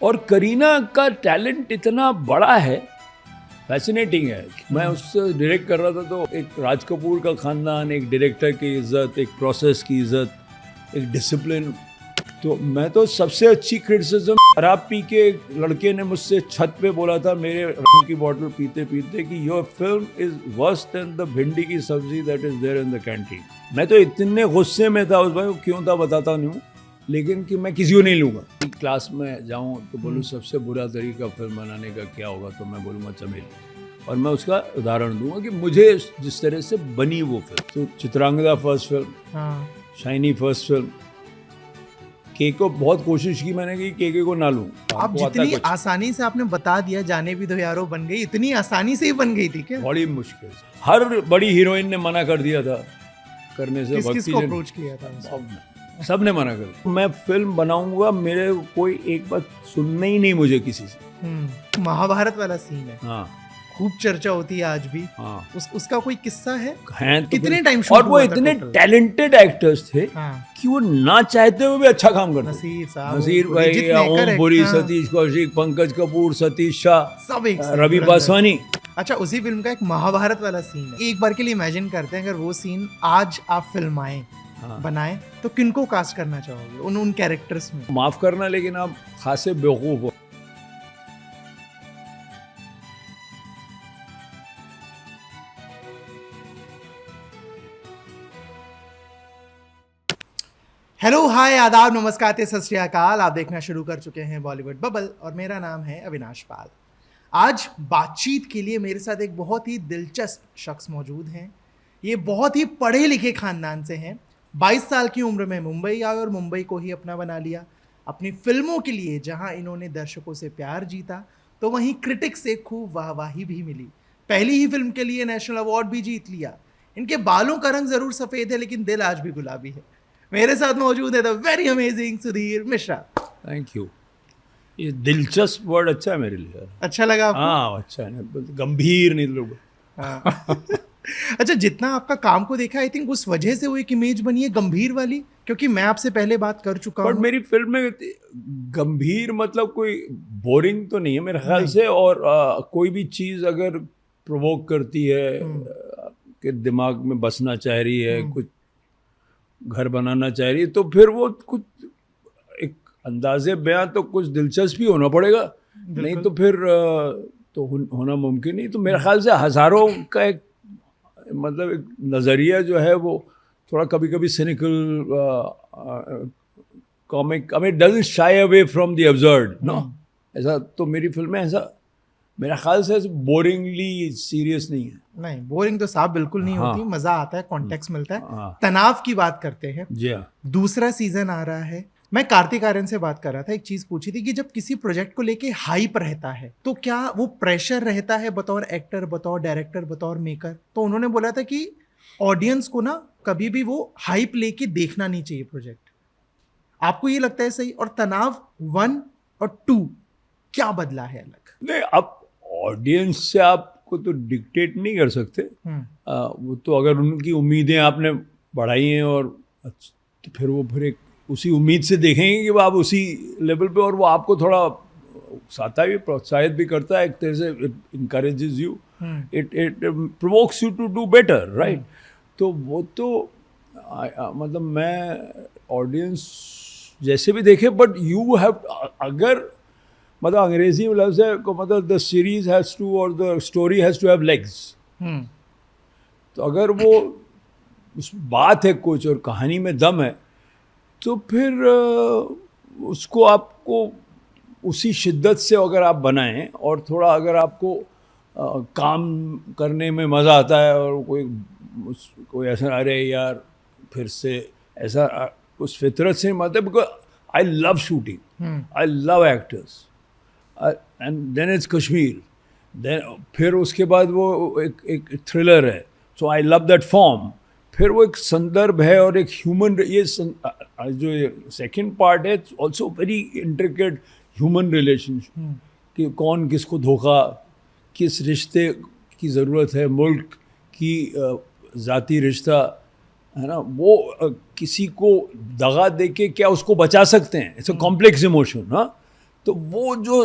और करीना का टैलेंट इतना बड़ा है, फैसिनेटिंग है। मैं उससे डायरेक्ट कर रहा था तो एक राज कपूर का खानदान, एक डायरेक्टर की इज्जत, एक प्रोसेस की इज्जत, एक डिसिप्लिन। तो मैं तो सबसे अच्छी क्रिटिसिज्म, शराब पी के लड़के ने मुझसे छत पे बोला था मेरे रम की बोतल पीते पीते कि your film is worse than the भिंडी की सब्जी that is there in the canteen. मैं तो इतने गुस्से में था उस भाई, क्यों था बताता नहीं हूँ, लेकिन कि मैं किसी को नहीं लूँगा। क्लास में जाऊँ तो बोलूँ सबसे बुरा तरीका फिल्म बनाने का क्या होगा, तो मैं बोलूँगा चमेली। और मैं उसका उदाहरण दूंगा कि मुझे जिस तरह से बनी वो फिल्म, तो Chitrangada first film, shiny first film, के को बहुत कोशिश की मैंने कि के को ना लूं। आप जितनी आसानी से आपने बता दिया जाने भी दो यारो बन गई, इतनी आसानी से ही बन गई थी क्या? बड़ी मुश्किल से। हर बड़ी हीरोइन ने मना कर दिया था करने से। किसको अप्रोच किया था? सबने मना कर दिया। मैं फिल्म बनाऊंगा, मेरे कोई एक बात सुनना ही नहीं मुझे किसी से। महाभारत वाला सीन है, हाँ, खूब चर्चा होती है आज भी। हाँ। उसका कोई किस्सा है? तो कितने टाइम और वो इतने टैलेंटेड एक्टर्स थे कि वो ना चाहते हुए भी अच्छा काम करते। नसीर भाई, ओमपुरी, सतीश कौशिक, पंकज कपूर, सतीश शाह, सब एक, रवि बासवानी। अच्छा, उसी फिल्म का एक महाभारत वाला सीन है। एक बार के लिए इमेजिन करते हैं अगर वो सीन आज आप फिल्माएं, बनाएं, तो किनको कास्ट करना चाहोगे उन कैरेक्टर्स में? माफ करना लेकिन आप खासे बेवकूफ हो। हेलो, हाय, आदाब, नमस्कार, सत श्री अकाल। आप देखना शुरू कर चुके हैं बॉलीवुड बबल और मेरा नाम है अविनाश पाल। आज बातचीत के लिए मेरे साथ एक बहुत ही दिलचस्प शख्स मौजूद हैं। ये बहुत ही पढ़े लिखे खानदान से हैं। 22 साल की उम्र में मुंबई आए और मुंबई को ही अपना बना लिया। अपनी फिल्मों के लिए जहां इन्होंने दर्शकों से प्यार जीता, तो वहीं क्रिटिक्स से खूब वाहवाही भी मिली। पहली ही फिल्म के लिए नेशनल अवार्ड भी जीत लिया। इनके बालों का रंग जरूर सफेद है, लेकिन दिल आज भी गुलाबी है। मेरे साथ मौजूद है the very amazing Sudhir Mishra. Thank you. ये दिलचस्प वर्ड अच्छा है मेरे लिए। अच्छा लगा आपको? हाँ, अच्छा है, गंभीर नहीं लोग। अच्छा, जितना आपका काम को देखा, आई थिंक उस वजह से वो एक इमेज बनी है गंभीर वाली, क्योंकि मैं आपसे पहले बात कर चुका हूँ। बट मेरी फिल्म में गंभीर मतलब कोई बोरिंग तो नहीं है मेरे ख्याल से। और कोई भी चीज़ अगर प्रोवोक करती है कि दिमाग में बसना चाह रही है, कुछ घर बनाना चाह रही है, तो फिर वो कुछ एक अंदाजे बयां तो कुछ दिलचस्प ही होना पड़ेगा, नहीं तो फिर तो होना मुमकिन नहीं। तो मेरे ख्याल से हज़ारों का एक मतलब एक नज़रिया जो है वो थोड़ा कभी कभी cynical comic, I mean doesn't shy away from the absurd, no. ऐसा तो मेरी फिल्में ऐसा मेरा ख्याल से बोरिंगली सीरियस नहीं है। नहीं, बोरिंग तो साहब बिल्कुल नहीं होती। मजा आता है, कॉन्टेक्स्ट मिलता है। तनाव की बात करते हैं जी हाँ। दूसरा सीजन आ रहा है। मैं कार्तिक आर्यन से बात कर रहा था, एक चीज पूछी थी कि जब किसी प्रोजेक्ट को लेके हाइप रहता है तो क्या वो प्रेशर रहता है बतौर एक्टर, बतौर डायरेक्टर, बतौर मेकर? तो उन्होंने बोला था कि ऑडियंस को ना कभी भी वो हाइप लेके देखना नहीं चाहिए प्रोजेक्ट। आपको ये लगता है सही? और तनाव 1 और 2 क्या बदला है अलग? नहीं, अब ऑडियंस से आपको तो डिक्टेट नहीं कर सकते। वो तो अगर उनकी उम्मीदें आपने बढ़ाई हैं और तो फिर वो फिर एक उसी उम्मीद से देखेंगे कि वो आप उसी लेवल पे, और वो आपको थोड़ा उकसाता भी, प्रोत्साहित भी करता है एक तरह से। It encourages you, it provokes you to do better, right? तो वो तो मतलब मैं ऑडियंस जैसे भी देखे, बट यू हैव, अगर मतलब अंग्रेजी में लफ्ज़ है को मतलब द सीरीज हैज़ टू और the story has to have legs. तो अगर वो उस बात है कुछ और कहानी में दम है, तो फिर उसको आपको उसी शिद्दत से अगर आप बनाएं, और थोड़ा अगर आपको काम करने में मज़ा आता है, और कोई ऐसा अरे यार फिर से ऐसा उस फितरत से मतलब, because I love shooting, I love actors, and then it's Kashmir, then फिर उसके बाद वो एक थ्रिलर है, so I love that form. फिर वो एक संदर्भ है और एक ह्यूमन, ये जो सेकंड पार्ट है also very intricate human relationship, कि कौन किसको धोखा, किस रिश्ते की ज़रूरत है, मुल्क की ज़ाती रिश्ता है ना, वो किसी को दगा दे के क्या उसको बचा सकते हैं। It's a complex emotion. हाँ, तो वो जो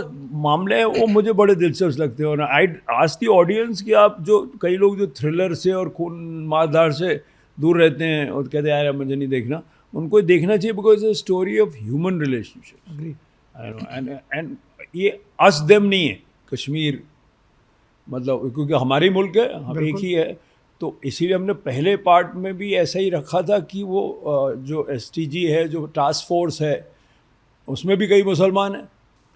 मामले हैं वो मुझे बड़े दिलचस्प लगते हैं। और आई आस्क द ऑडियंस कि आप जो कई लोग जो थ्रिलर से और खून मारधार से दूर रहते हैं और कहते हैं यार मुझे नहीं देखना, उनको देखना चाहिए, because it's a story of human relationship. And ये अस देम नहीं है कश्मीर, मतलब क्योंकि हमारे ही मुल्क है, हम एक ही है, तो इसीलिए हमने पहले पार्ट में भी ऐसा ही रखा था कि वो जो STG है, जो टास्क फोर्स है, उसमें भी कई मुसलमान हैं।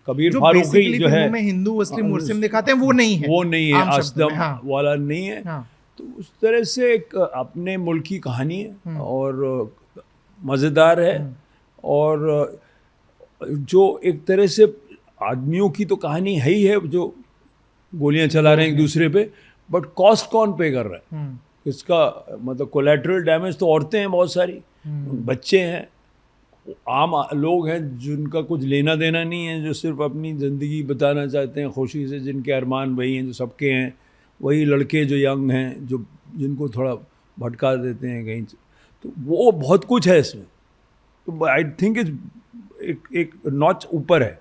कबीर जो फारूकी basically जो है फिल्मों में हिंदू मुस्लिम मुस्लिम दिखाते हैं वो नहीं है, वो नहीं है, आम शब्दों असदम में, हाँ। वाला नहीं है। हाँ। तो उस तरह से एक अपने मुल्क की कहानी है और मज़ेदार है, और जो एक तरह से आदमियों की तो कहानी है ही है जो गोलियां चला रहे हैं एक दूसरे पे, बट कॉस्ट कौन पे कर रहा है इसका, मतलब कोलैटरल डैमेज तो औरतें हैं बहुत सारी, बच्चे हैं, आम लोग हैं जिनका कुछ लेना देना नहीं है, जो सिर्फ अपनी ज़िंदगी बताना चाहते हैं खुशी से, जिनके अरमान वही हैं जो सबके हैं, वही लड़के जो यंग हैं जो जिनको थोड़ा भटका देते हैं कहीं से, तो वो बहुत कुछ है इसमें। तो आई थिंक एक नॉच ऊपर है।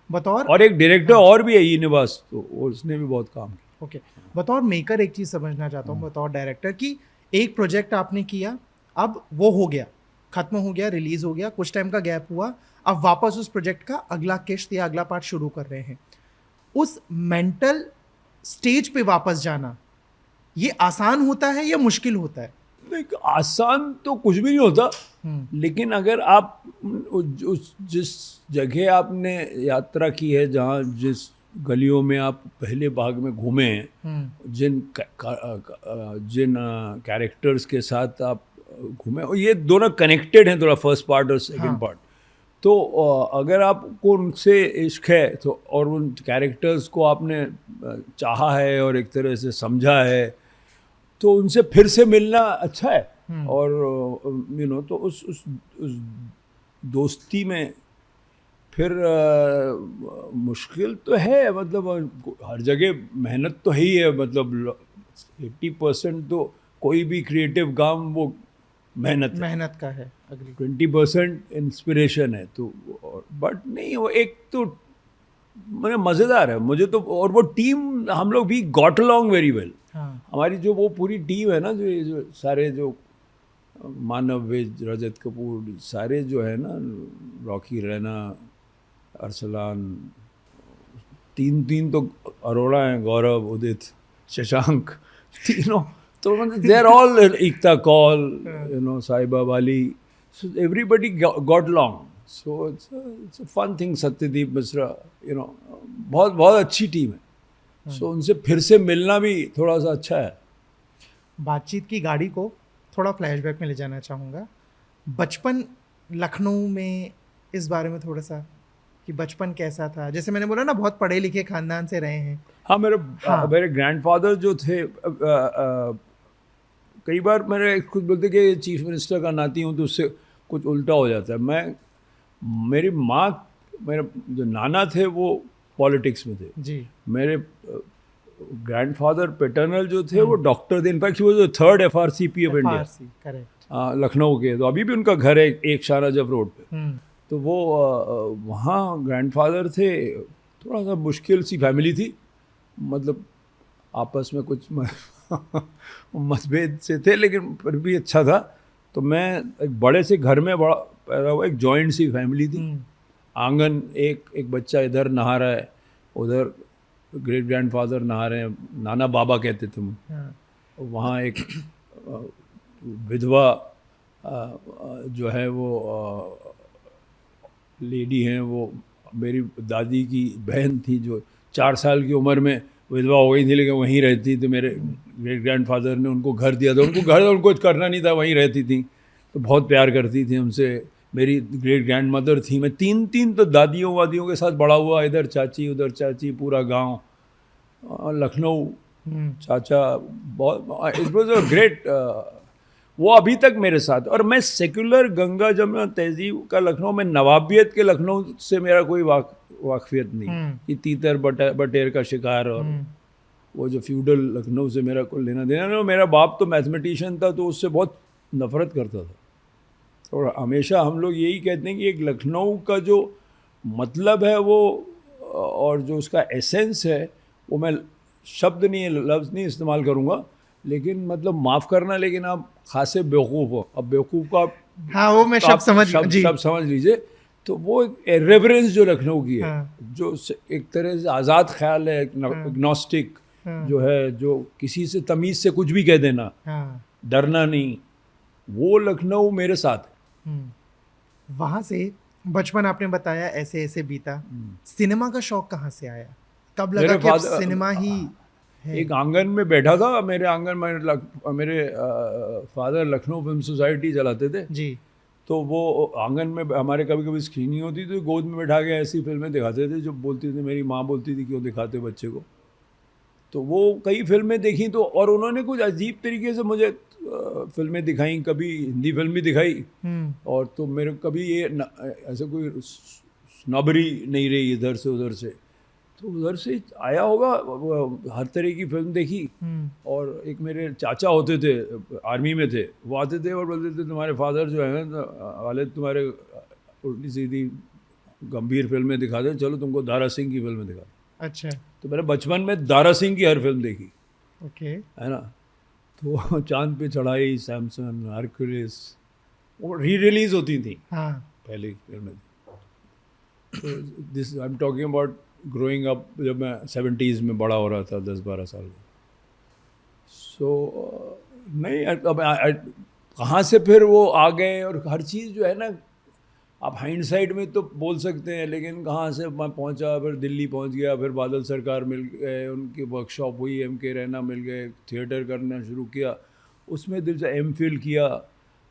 बतौर और एक डायरेक्टर और भी है ईनिवास, तो उसने भी बहुत काम किया। ओके, बतौर मेकर एक चीज़ समझना चाहता हूँ, बतौर डायरेक्टर, कि एक प्रोजेक्ट आपने किया, अब वो हो गया, खत्म हो गया, रिलीज हो गया, कुछ टाइम का गैप हुआ, अब वापस उस प्रोजेक्ट का अगला किश्त या अगला पार्ट शुरू कर रहे हैं। उस मेंटल स्टेज पे वापस जाना ये आसान होता है या मुश्किल होता है? एक आसान तो कुछ भी नहीं होता, लेकिन अगर आप जिस जगह आपने यात्रा की है, जहाँ जिस गलियों में आप पहले भाग में घूमे हैं, जिन कैरेक्टर्स के साथ आप घूमे, और ये दोनों कनेक्टेड हैं थोड़ा, फर्स्ट पार्ट और सेकंड पार्ट, तो अगर आपको उनसे इश्क है तो, और उन कैरेक्टर्स को आपने चाहा है और एक तरह से समझा है, तो उनसे फिर से मिलना अच्छा है। और तो उस दोस्ती में फिर मुश्किल तो है, मतलब हर जगह मेहनत तो है ही है, मतलब 80% तो कोई भी क्रिएटिव काम वो मेहनत का है, अग्री। 20% इंस्पिरेशन है, तो बट नहीं, वो एक तो मैंने मज़ेदार है मुझे तो। और वो टीम, हम लोग भी गॉट अलॉन्ग वेरी वेल। हमारी जो वो पूरी टीम है ना, जो सारे जो मानव विज, रजत कपूर, सारे जो है ना, रॉकी रैना, अरसलान, तीन तो अरोड़ा हैं, गौरव, उदित, शशांक, तीनों तो मतलब दे आर ऑल, एकता कौल, साहिबा वाली, so everybody got along, so it's a fun thing। Satyadeep Mishra, बहुत अच्छी टीम है, so उनसे फिर से मिलना भी थोड़ा सा अच्छा है। बातचीत की गाड़ी को थोड़ा फ्लैशबैक में ले जाना चाहूँगा, बचपन लखनऊ में, इस बारे में थोड़ा सा कि बचपन कैसा था। जैसे मैंने बोला ना, बहुत पढ़े लिखे खानदान से रहे हैं। हाँ, मेरे ग्रैंडफादर जो थे, कई बार मेरे खुद बोलते कि चीफ मिनिस्टर का नाती हूँ, तो उससे कुछ उल्टा हो जाता है। मेरी माँ, मेरे जो नाना थे वो पॉलिटिक्स में थे जी। मेरे ग्रैंडफादर पैटर्नल जो थे वो डॉक्टर थे, इनफैक्ट वो जो 3rd FRCP of India, correct, Lucknow के, तो अभी भी उनका घर है एक शाह नजफ रोड पे। तो वो वहाँ ग्रैंडफादर थे। थोड़ा सा मुश्किल सी फैमिली थी, मतलब आपस में कुछ मतभेद से थे, लेकिन फिर भी अच्छा था। तो मैं एक बड़े से घर में बड़ा पैदा हुआ, एक जॉइंट सी फैमिली थी। आंगन, एक बच्चा इधर नहा रहा है, उधर ग्रेट ग्रैंडफादर नहा रहे हैं, नाना बाबा कहते थे मुझे। वहाँ एक विधवा जो है वो लेडी हैं, वो मेरी दादी की बहन थी, जो 4 साल की उम्र में विधवा हो गई थी, लेकिन वहीं रहती। तो मेरे ग्रेट ग्रैंडफादर ने उनको घर दिया था, उनको कुछ करना नहीं था, वहीं रहती थी, तो बहुत प्यार करती थी हमसे। मेरी ग्रेट ग्रैंड मदर थी। मैं तीन तो दादियों वादियों के साथ बड़ा हुआ, इधर चाची उधर चाची, पूरा गांव, लखनऊ चाचा, बहुत, इट वॉज अ ग्रेट। वो अभी तक मेरे साथ। और मैं सेक्युलर गंगा जमुना तहजीब का लखनऊ में, नवाबियत के लखनऊ से मेरा कोई वाकफियत नहीं कि तीतर बटेर का शिकार, और वो जो फ्यूडल लखनऊ से मेरा कोई लेना देना नहीं। मेरा बाप तो मैथमेटिशियन था, तो उससे बहुत नफरत करता था। और हमेशा हम लोग यही कहते हैं कि एक लखनऊ का जो मतलब है वो और जो उसका एसेंस है वो मैं शब्द नहीं, लफ्ज़ नहीं इस्तेमाल करूँगा, लेकिन मतलब माफ़ करना, लेकिन आप खासे बेवकूफ़ हो। अब बेवकूफ़ का हाँ, वो मैं शब्द समझ जी। शब्द समझ लीजिए। तो वो एक रेवरेंस जो लखनऊ की है, हाँ, जो एक तरह से आज़ाद ख्याल है, एग्नोस्टिक हाँ, जो है, जो किसी से तमीज़ से कुछ भी कह देना, हाँ। डरना नहीं, वो लखनऊ मेरे साथ है। वहाँ से बचपन आपने बताया ऐसे ऐसे बीता, सिनेमा का शौक कहाँ से आया? कब लगा मेरे कि अब फादर सिनेमा ही है? एक आंगन में बैठा था, मेरे आंगन में मेरे फादर लखनऊ फिल्म सोसाइटी चलाते थे। जी। तो वो आंगन में हमारे कभी कभी स्क्रीनिंग होती थी, तो गोद में बैठा के ऐसी फिल्में दिखाते थे जो बोलती थी, मेरी माँ बोलती थी क्यों दिखाते हो बच्चे को। तो वो कई फिल्में देखी, तो और उन्होंने कुछ अजीब तरीके से मुझे फिल्में दिखाई, कभी हिंदी फिल्म भी दिखाई, हम्म। और तो मेरे कभी ये ऐसे कोई स्नॉबरी नहीं रही इधर से उधर से। तो उधर से आया होगा, हर तरह की फिल्म देखी। और एक मेरे चाचा होते थे, आर्मी में थे, वो आते थे और बोलते थे तुम्हारे फादर जो है ना वालिद तुम्हारे उल्टी सीधी गंभीर फिल्में दिखा दे, चलो तुमको दारा सिंह की फिल्में दिखा दे। अच्छा। तो मैंने बचपन में दारा सिंह की हर फिल्म देखी, ओके। है ना। तो चांद पे चढ़ाई, सैमसन, हरक्यूलिस, वो री रिलीज होती थी हाँ। पहले फिल्में। तो this I am talking about growing up, जब मैं 70s में बड़ा हो रहा था, 10-12 साल का। सो नहीं, अब कहाँ से फिर वो आ गए, और हर चीज़ जो है ना, आप हाइंडसाइड में तो बोल सकते हैं, लेकिन कहाँ से मैं पहुँचा, फिर दिल्ली पहुँच गया, फिर बादल सरकार मिल गए, उनकी वर्कशॉप हुई, MK रैना मिल गए, थिएटर करना शुरू किया, उसमें दिल से MPhil किया,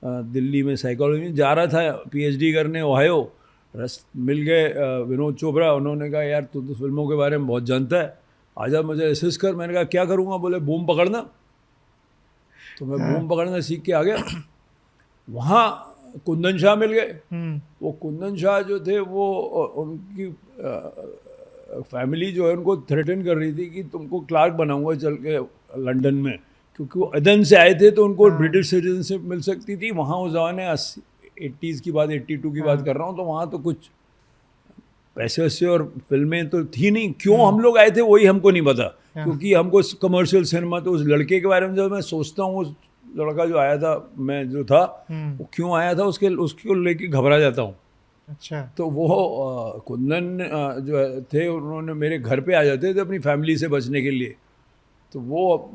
दिल्ली में साइकोलॉजी में जा रहा था PhD करने ओहायो। मिल गए विनोद चोपड़ा, उन्होंने कहा यार तू तो फिल्मों के बारे में बहुत जानता है, आजा मुझे असिस्ट कर। मैंने कहा क्या करूँगा? बोले बूम पकड़ना। तो मैं बूम पकड़ना सीख के आ गया। वहाँ कुंदन शाह मिल गए। वो कुंदन शाह जो थे, वो उनकी फैमिली जो है उनको थ्रेटन कर रही थी कि तुमको क्लार्क बनाऊंगा चल के लंदन में, क्योंकि वो अदन से आए थे तो उनको ब्रिटिश सिटीजनशिप मिल सकती थी वहाँ। उस ज़माने 80s की बात, 82 की बात कर रहा हूँ। तो वहाँ तो कुछ पैसे वैसे और फिल्में तो थी नहीं। क्यों हम लोग आए थे वही हमको नहीं पता, क्योंकि हमको कमर्शियल सिनेमा, तो उस लड़के के बारे में जब मैं सोचता हूँ, उस लड़का जो आया था, मैं जो था, वो क्यों आया था, उसको लेके घबरा जाता हूँ। अच्छा। तो वो कुंदन जो थे, उन्होंने मेरे घर पे आ जाते थे अपनी फैमिली से बचने के लिए। तो वो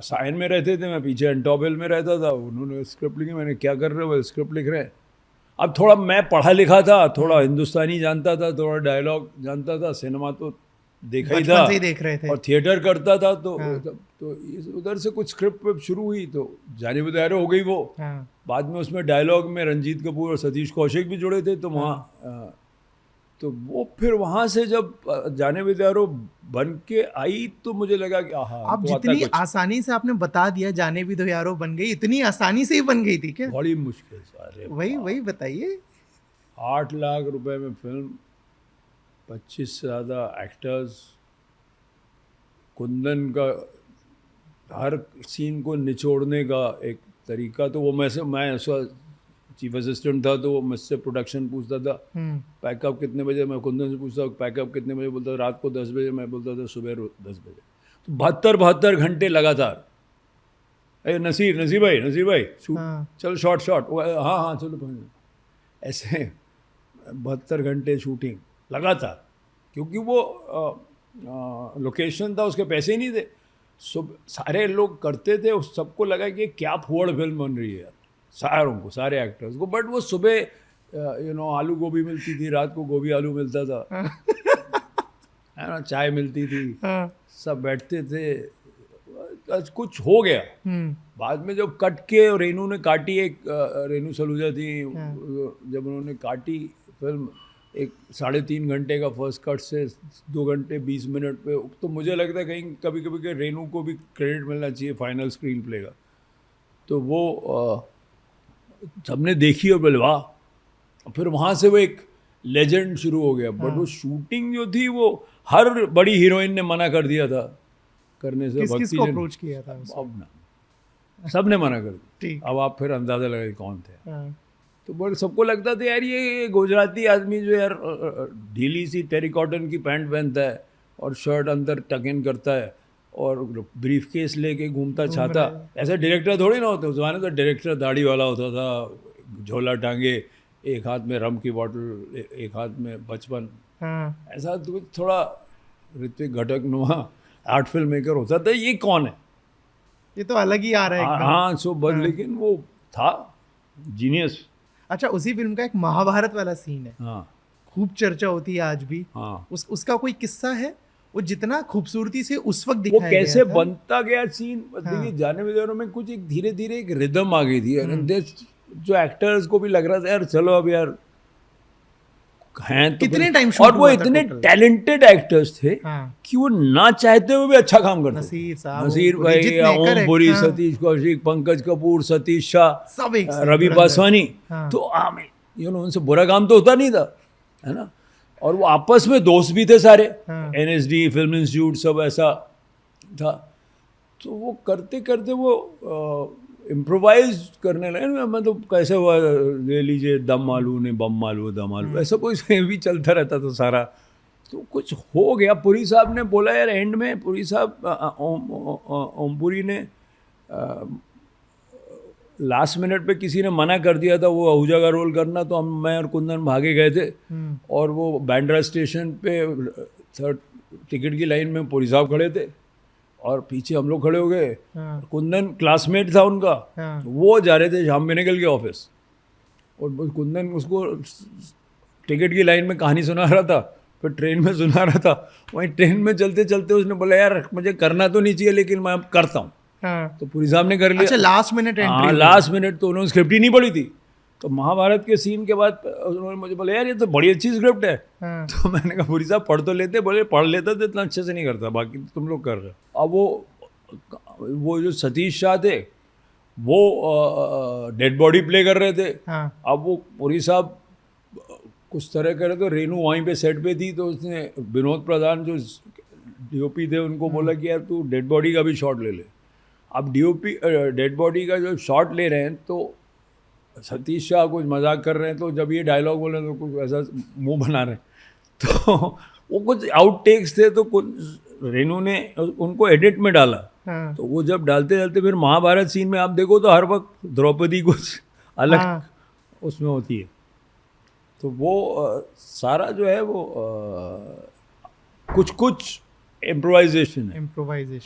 साइन में रहते थे, मैं पीछे एंटॉबेल में रहता था। उन्होंने स्क्रिप्ट लिखी, मैंने क्या कर रहे हो? स्क्रिप्ट लिख रहे हैं। अब थोड़ा मैं पढ़ा लिखा था, थोड़ा हिंदुस्तानी जानता था, थोड़ा डायलॉग जानता था, सिनेमा तो देखा ही था, बचपन से ही देख रहे थे। और थिएटर करता था। तो उधर से कुछ स्क्रिप्ट शुरू हुई, तो जाने बदारे हो गई वो। बाद में उसमें डायलॉग में रंजीत कपूर और सतीश कौशिक भी जुड़े थे। तो वहाँ तो वो फिर वहाँ से जब जाने बिदारो बन के आई, तो मुझे लगा कि आप जितनी आसानी से आपने बता दिया जाने भी दो यारो बन गई, इतनी आसानी से ही बन गई थी क्या? बड़ी मुश्किल सारे। वही बताइए। 8 लाख रुपए में फिल्म, 25 से ज़्यादा एक्टर्स, कुंदन का हर सीन को निचोड़ने का एक तरीका। तो वो मैं चीफ असिस्टेंट था, तो वो मुझसे प्रोडक्शन पूछता था पैकअप कितने बजे, मैं कुंदन से पूछता पैकअप कितने बजे, बोलता था रात को 10 बजे, मैं बोलता था सुबह 10 बजे। तो 72 घंटे लगातार। अरे नसीर भाई चलो शॉट हाँ चलो, ऐसे 72 घंटे शूटिंग लगातार, क्योंकि वो लोकेशन था, उसके पैसे ही नहीं थे। सारे लोग करते थे, सबको लगा कि क्या फुहड़ फिल्म बन रही है यार, सारों को, सारे एक्टर्स को। बट वो सुबह आलू गोभी मिलती थी, रात को गोभी आलू मिलता था, है ना, चाय मिलती थी, सब बैठते थे, कुछ हो गया। बाद में जब कट के रेनू ने काटी, एक रेनू सलूजा थी, जब उन्होंने काटी फिल्म, एक 3.5 घंटे का फर्स्ट कट से 2 घंटे 20 मिनट पे, तो मुझे लगता है कहीं कभी कभी कि रेनू को भी क्रेडिट मिलना चाहिए फाइनल स्क्रीन प्ले का। तो वो सबने देखी और बोले वाह। फिर वहाँ से वो एक लेजेंड शुरू हो गया। बट वो शूटिंग जो थी, वो हर बड़ी हीरोइन ने मना कर दिया था करने से। किसको अप्रोच किया था? अब ना सब ने मना कर दिया। अब आप फिर अंदाजा लगाइए कौन थे। तो बोल सबको लगता था यार ये गुजराती आदमी जो यार ढीली सी टेरिकॉटन की पैंट पहनता है और शर्ट अंदर टक इन करता है और ब्रीफ केस लेके घूमता छाता, ऐसा डायरेक्टर थोड़ी ना होते उस जमाने। तो डायरेक्टर दाढ़ी वाला होता था, झोला टांगे, एक हाथ में रम की बॉटल, एक हाथ में बचपन, ऐसा तो थोड़ा ऋत्विक घटक नुमा आर्ट फिल्म मेकर होता था। ये कौन है, ये तो अलग ही आ रहा है एकदम। हाँ सो बस, लेकिन वो था जीनियस। अच्छा, उसी फिल्म का एक महाभारत वाला सीन है, हाँ खूब चर्चा होती है आज भी। हाँ, उसका कोई किस्सा है? वो जितना खूबसूरती से उस वक्त वो दिखाया कैसे गया था। बनता गया सीन, देखिए जाने विदेरों में कुछ एक धीरे धीरे एक रिदम आ गई थी। जो एक्टर्स को भी लग रहा था यार चलो अब यार हैं तो कितने फिर- टाइम शूट और वो हुआ था इतने total? टैलेंटेड एक्टर्स थे हाँ। कि वो ना चाहते हुए भी अच्छा काम करते थे। नसीर साहब, नसीर ओमपुरी, भाई, जितने, ओम correct, पुरी, हाँ। सतीश कौशिक, पंकज कपूर, सतीश शाह, सब एक साथ, रवि धुरंधर। बासवानी, हाँ। तो उनसे बुरा काम तो होता नहीं था, है ना। और वो आपस में दोस्त भी थे सारे, हाँ। NSD फिल्म इंस्टीट्यूट सब ऐसा था। तो वो करते करते वो इम्प्रोवाइज करने लगे। मतलब कैसे हुआ, ले लीजिए दम मालू ने बम मालू दम मालू, ऐसा कोई भी चलता रहता था सारा। तो कुछ हो गया, पुरी साहब ने बोला यार एंड में, पुरी साहब ओमपुरी ने लास्ट मिनट पे किसी ने मना कर दिया था वो आहूजा का रोल करना, तो मैं और कुंदन भागे गए थे और वो बांद्रा स्टेशन पे थर्ड टिकट की लाइन में पुरी साहब खड़े थे और पीछे हम लोग खड़े हो गए। कुंदन क्लासमेट था उनका, वो जा रहे थे शाम बेनेगल के ऑफिस और कुंदन उसको टिकट की लाइन में कहानी सुना रहा था, फिर ट्रेन में सुना रहा था। वहीं ट्रेन में चलते चलते उसने बोला यार मुझे करना तो नहीं चाहिए लेकिन मैं अब करता हूँ। तो पुरी साहब ने कर लिया। अच्छा, लास्ट मिनट एंट्री? हाँ लास्ट मिनट, तो उन्होंने स्क्रिप्ट ही नहीं पढ़ी थी। तो महाभारत के सीन के बाद उन्होंने मुझे बोला यार ये तो बड़ी अच्छी स्क्रिप्ट है। तो मैंने कहा पुरी साहब पढ़ तो लेते, बोले पढ़ लेता तो इतना अच्छे से नहीं करता, बाकी तो तुम लोग कर रहे हो। अब वो जो सतीश शाह थे वो डेड बॉडी प्ले कर रहे थे। अब वो पुरी साहब कुछ तरह करे तो रेनू वहीं पे सेट पे थी, तो उसने विनोद प्रधान जो DOP थे उनको बोला कि यार तू डेड बॉडी का भी शॉट ले ले। अब DOP डेड बॉडी का जो शॉट ले रहे हैं तो सतीश शाह कुछ मजाक कर रहे हैं, तो जब ये डायलॉग बोले तो कुछ ऐसा मुंह बना रहे हैं, तो वो कुछ आउट टेक्स थे, तो कुछ रेनू ने उनको एडिट में डाला। तो वो जब डालते डालते फिर महाभारत सीन में आप देखो तो हर वक्त द्रौपदी कुछ अलग उसमें होती है। तो वो सारा जो है वो कुछ कुछ इम्प्रोवाइजेशन है।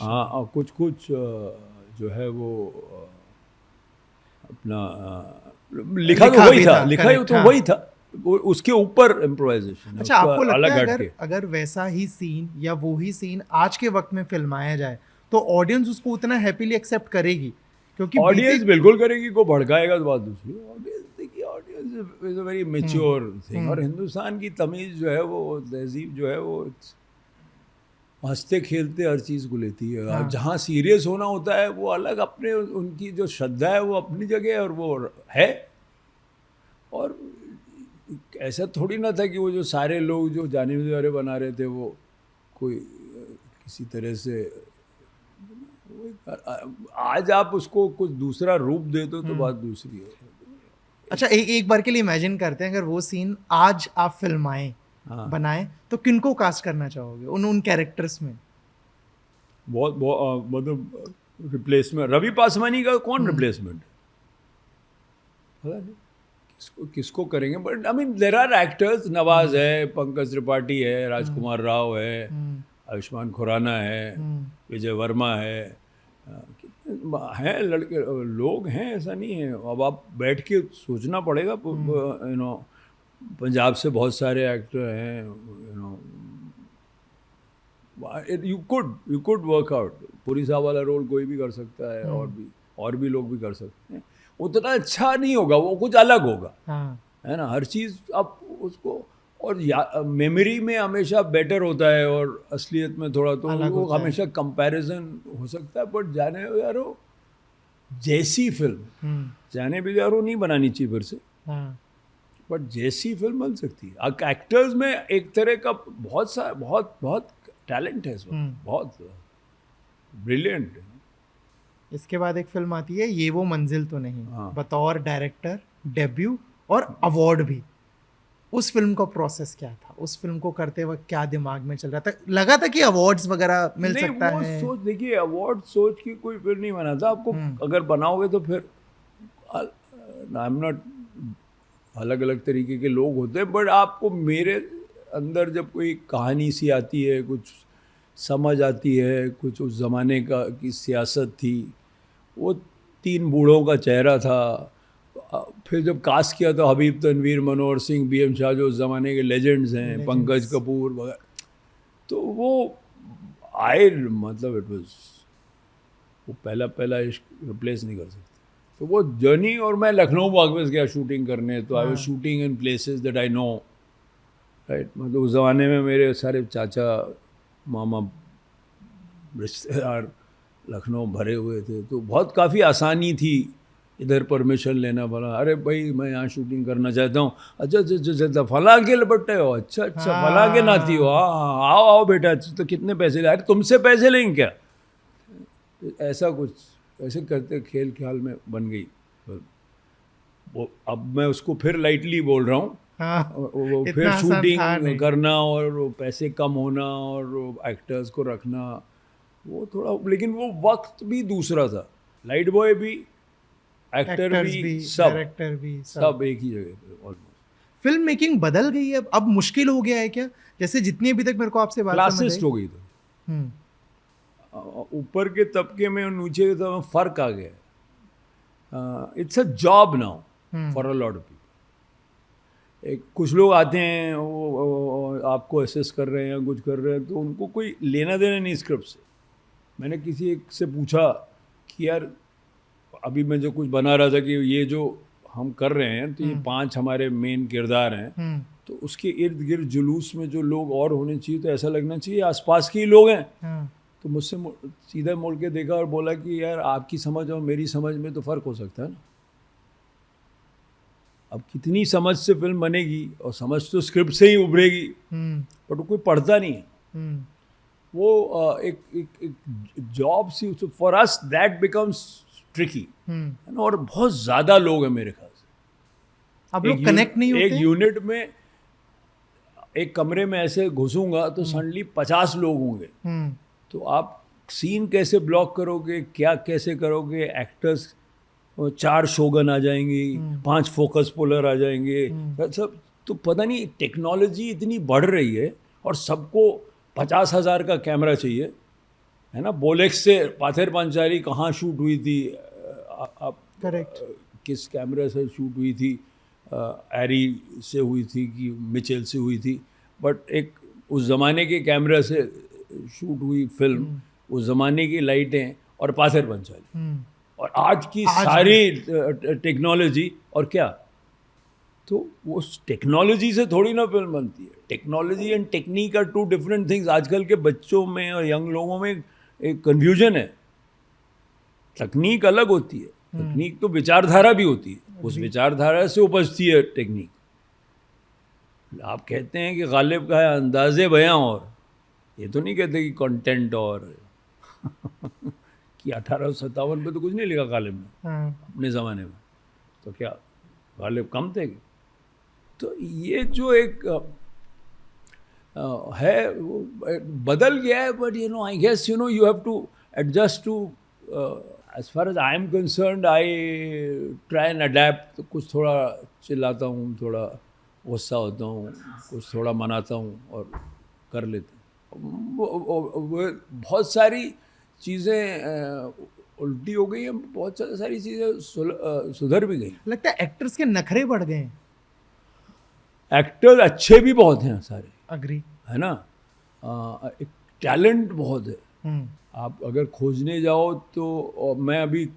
हाँ, और कुछ कुछ जो है वो अपना लिखा तो वही था, लिखा तो वही था, उसके ऊपर इम्प्रोवाइजेशन। अच्छा, आपको लगता है अगर वैसा ही सीन या वो ही सीन आज के वक्त में फिल्माया जाए तो ऑडियंस उसको उतना हैप्पीली एक्सेप्ट करेगी? क्योंकि ऑडियंस बिल्कुल करेगी, को भड़काएगा तो बात दूसरी। ऑडियंस देखिए, audience is a very mature thing, और हिंदुस्तान की तमीज़ जो है वो, तहजीब जो है वो हंसते खेलते हर चीज़ को लेती है। हाँ। जहाँ सीरियस होना होता है वो अलग, अपने उनकी जो श्रद्धा है वो अपनी जगह और वो है। और ऐसा थोड़ी ना था कि वो जो सारे लोग जो जाने वाले बना रहे थे वो कोई किसी तरह से, आज आप उसको कुछ दूसरा रूप दे दो तो बात दूसरी है। अच्छा, एक बार के लिए इमेजिन करते हैं अगर वो सीन आज आप फिल्माएं, बनाएं, तो किनको कास्ट करना चाहोगे उन कैरेक्टर्स में? बहुत मतलब रिप्लेसमेंट, रवि पासवानी का कौन रिप्लेसमेंट है? किसको करेंगे? But I mean there are actors, Nawaz है, पंकज त्रिपाठी है, राजकुमार राव है, आयुष्मान खुराना है, विजय वर्मा है लड़के लोग हैं, ऐसा नहीं है। अब आप बैठ के सोचना पड़ेगा। पंजाब से बहुत सारे एक्टर हैं, you could work out. Puri साहब वाला रोल कोई भी कर सकता है, और भी लोग भी कर सकते हैं। उतना अच्छा नहीं होगा, वो कुछ अलग होगा। है ना, हर चीज़ आप उसको, और मेमोरी में हमेशा बेटर होता है और असलियत में थोड़ा, तो वो हमेशा कंपैरिजन हो सकता है। बट जाने यारो जैसी फिल्म, जाने भी यारो नहीं बनानी चाहिए फिर से, बट जैसी फिल्म बन सकती है। एक्टर्स में एक तरह का बहुत टैलेंट है इसमें, बहुत ब्रिलियंट है। इसके बाद एक फिल्म आती है ये वो मंजिल तो नहीं, बतौर डायरेक्टर डेब्यू और अवार्ड भी। उस फिल्म का प्रोसेस क्या था? उस फिल्म को करते वक्त क्या दिमाग में चल रहा था? लगा था कि अवार्ड्स वगैरह मिल नहीं, सकता वो है? सोच, देखिए अवार्ड सोच की कोई फिर नहीं बना था आपको। अगर बनाओगे तो फिर आई एम नॉट, अलग अलग तरीके के लोग होते हैं, बट आपको मेरे अंदर जब कोई कहानी सी आती है, कुछ समझ आती है, कुछ उस ज़माने का की सियासत थी, वो 3 बूढ़ों का चेहरा था। फिर जब कास्ट किया तो हबीब तनवीर, मनोहर सिंह, BM शाह जो उस ज़माने के लेजेंड्स हैं, पंकज कपूर वगैरह, तो वो आए, मतलब इट वाज, वो पहला इश्क रिप्लेस नहीं कर सकते। तो वो जर्नी, और मैं लखनऊ वापस गया शूटिंग करने, तो I was shooting in places that I know, right. मतलब उस ज़माने में मेरे सारे चाचा, मामा, रिश्तेदार लखनऊ भरे हुए थे, तो बहुत काफ़ी आसानी थी इधर परमिशन लेना। बोला, अरे भाई मैं यहाँ शूटिंग करना चाहता हूँ। अच्छा अच्छा अच्छा अच्छा, फला के लपटे हो, अच्छा अच्छा, फला के नाती हो, हाँ आओ आओ बेटा, तो कितने पैसे ले? अरे तुमसे पैसे लेंगे क्या? ऐसा कुछ, ऐसे करते खेल ख्याल में बन गई वो। अब मैं उसको फिर लाइटली बोल रहा हूँ। वो इतना फिर आसान था शूटिंग नहीं। करना और वो पैसे कम होना और एक्टर्स को रखना, वो थोड़ा, लेकिन वो वक्त भी दूसरा था। लाइट बॉय भी, एक्टर भी, सब डायरेक्टर भी, सब एक ही जगह पे ऑलमोस्ट। फिल्म मेकिंग बदल गई है अब मुश्किल हो गया है क्या? जैसे जितनी अभी तक मेरे को आपसे बात समझ क्लासिस्ट हो गई तो ऊपर के तबके में और नीचे के तबके में फ़र्क आ गया। It's a job now for a lot of people. कुछ लोग आते हैं, वो आपको असेस कर रहे हैं, कुछ कर रहे हैं, तो उनको कोई लेना देना नहीं स्क्रिप्ट से। मैंने किसी एक से पूछा कि यार अभी मैं जो कुछ बना रहा था कि ये जो हम कर रहे हैं, तो ये 5 हमारे मेन किरदार हैं, तो उसके इर्द गिर्द जुलूस में जो लोग और होने चाहिए, तो ऐसा लगना चाहिए आसपास के ही लोग हैं। तो मुझसे सीधा मोड़ के देखा और बोला कि यार आपकी समझ और मेरी समझ में तो फ़र्क हो सकता है ना। अब कितनी समझ से फिल्म बनेगी, और समझ तो स्क्रिप्ट से ही उभरेगी, बट वो कोई पढ़ता नहीं है। वो एक जॉब सी, for us that becomes tricky, और बहुत ज़्यादा लोग हैं मेरे ख्याल से। अब लोग कनेक्ट नहीं होते। एक यूनिट में, एक कमरे में ऐसे घुसूंगा तो सडनली 50 लोग होंगे, तो आप सीन कैसे ब्लॉक करोगे, क्या कैसे करोगे? एक्टर्स 4 शोगन आ जाएंगी, 5 फोकस पुलर आ जाएंगे, सब। तो पता नहीं, टेक्नोलॉजी इतनी बढ़ रही है और सबको 50,000 का कैमरा चाहिए, है ना। बोलेक्स से पाथेर पंचाली कहाँ शूट हुई थी, आप करेक्ट, किस कैमरे से शूट हुई थी? एरी से हुई थी कि मिचेल से हुई थी, बट एक उस ज़माने के कैमरा से शूट हुई फिल्म, उस ज़माने की लाइटें और पाथेर पंचाली, और आज की सारी टेक्नोलॉजी, और क्या। तो वो टेक्नोलॉजी से थोड़ी ना फिल्म बनती है। Technology and technique are 2 different things. आजकल के बच्चों में और यंग लोगों में एक कन्फ्यूजन है। तकनीक अलग होती है, तकनीक तो विचारधारा भी होती है, उस विचारधारा से उपजती है टेक्निक। आप कहते हैं कि गालिब का है अंदाज़े बयां, और ये तो नहीं कहते कि कंटेंट और कि 1857 पे तो कुछ नहीं लिखा गालिब ने अपने ज़माने में, तो क्या गालिब कम थे? तो ये जो एक है वो बदल गया है, but I guess you have to adjust to. As far as I am concerned, I try and adapt. तो कुछ थोड़ा चिल्लाता हूँ, थोड़ा गुस्सा होता हूँ, कुछ थोड़ा मनाता हूँ और कर लेते हैं। वो बहुत सारी चीज़ें उल्टी हो गई हैं, बहुत सारी चीज़ें सुधर भी गई। लगता है एक्टर्स के नखरे बढ़ गए हैं। एक्टर्स अच्छे भी बहुत हैं सारे, अग्री, है ना। एक टैलेंट बहुत है। आप अगर खोजने जाओ तो, मैं अभी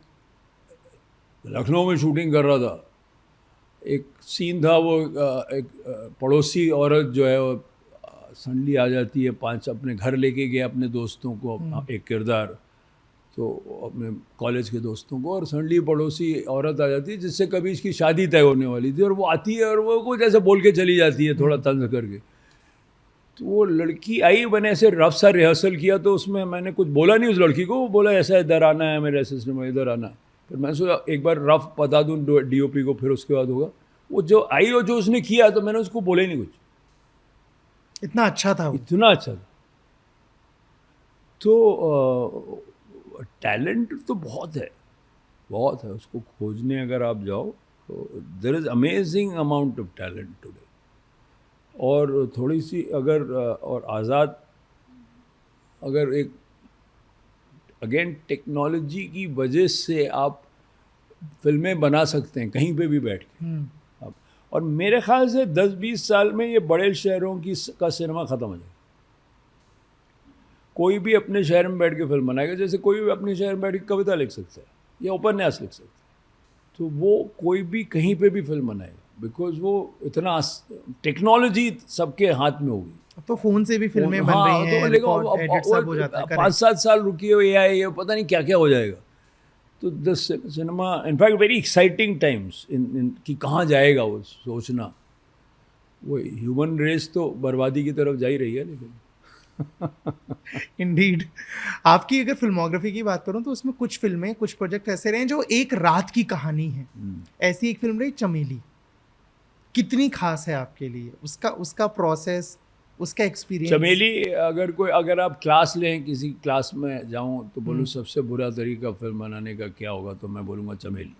लखनऊ में शूटिंग कर रहा था, एक सीन था, वो एक पड़ोसी औरत जो है वो सडनली आ जाती है, 5 अपने घर लेके गए अपने दोस्तों को, एक किरदार, तो अपने कॉलेज के दोस्तों को, और सडनली पड़ोसी औरत आ जाती है जिससे कभी इसकी शादी तय होने वाली थी, और वो आती है और वो कुछ ऐसे बोल के चली जाती है थोड़ा तंज करके। तो वो लड़की आई, मैंने ऐसे रफ सा रिहर्सल किया, तो उसमें मैंने कुछ बोला नहीं उस लड़की को। वो बोला ऐसा इधर आना है, मेरे असिस्टेंट में इधर आना है। फिर मैंने सोचा एक बार रफ बता दूँ DOP को, फिर उसके बाद होगा। वो जो आई और जो उसने किया तो मैंने उसको बोले नहीं कुछ, इतना अच्छा था वो। इतना अच्छा था। तो टैलेंट तो बहुत है, बहुत है, उसको खोजने अगर आप जाओ तो there is amazing amount of talent today. और थोड़ी सी अगर और आज़ाद अगर एक अगेन टेक्नोलॉजी की वजह से आप फिल्में बना सकते हैं कहीं पे भी बैठ के आप। और मेरे ख्याल से 10-20 साल में ये बड़े शहरों का सिनेमा ख़त्म हो जाएगा। कोई भी अपने शहर में बैठ के फिल्म बनाएगा, जैसे कोई भी अपने शहर में बैठ के कविता लिख सकता है या उपन्यास लिख सकता है, तो वो कोई भी कहीं पे भी फिल्म बनाएगा, बिकॉज वो इतना टेक्नोलॉजी सबके हाथ में होगी। अब तो फोन से भी फिल्में बन हाँ, रही हैं, तो रिकॉर्ड एडिट सब हो जाता है। 5-7 साल रुकिए, AI ये पता नहीं क्या क्या हो जाएगा। तो the cinema in fact very exciting times in कि कहाँ जाएगा वो सोचना। वो ह्यूमन रेस तो बर्बादी की तरफ जा ही रही है। लेकिन इंडीड। आपकी अगर फिल्मोग्राफी की बात करूं तो उसमें कुछ फिल्में, कुछ प्रोजेक्ट ऐसे रहे हैं जो एक रात की कहानी है। ऐसी एक फिल्म रही चमेली, कितनी खास है आपके लिए? उसका प्रोसेस, उसका एक्सपीरियंस। चमेली अगर आप क्लास लें, किसी क्लास में जाऊं तो बोलूं सबसे बुरा तरीका फिल्म बनाने का क्या होगा, तो मैं बोलूँगा चमेली।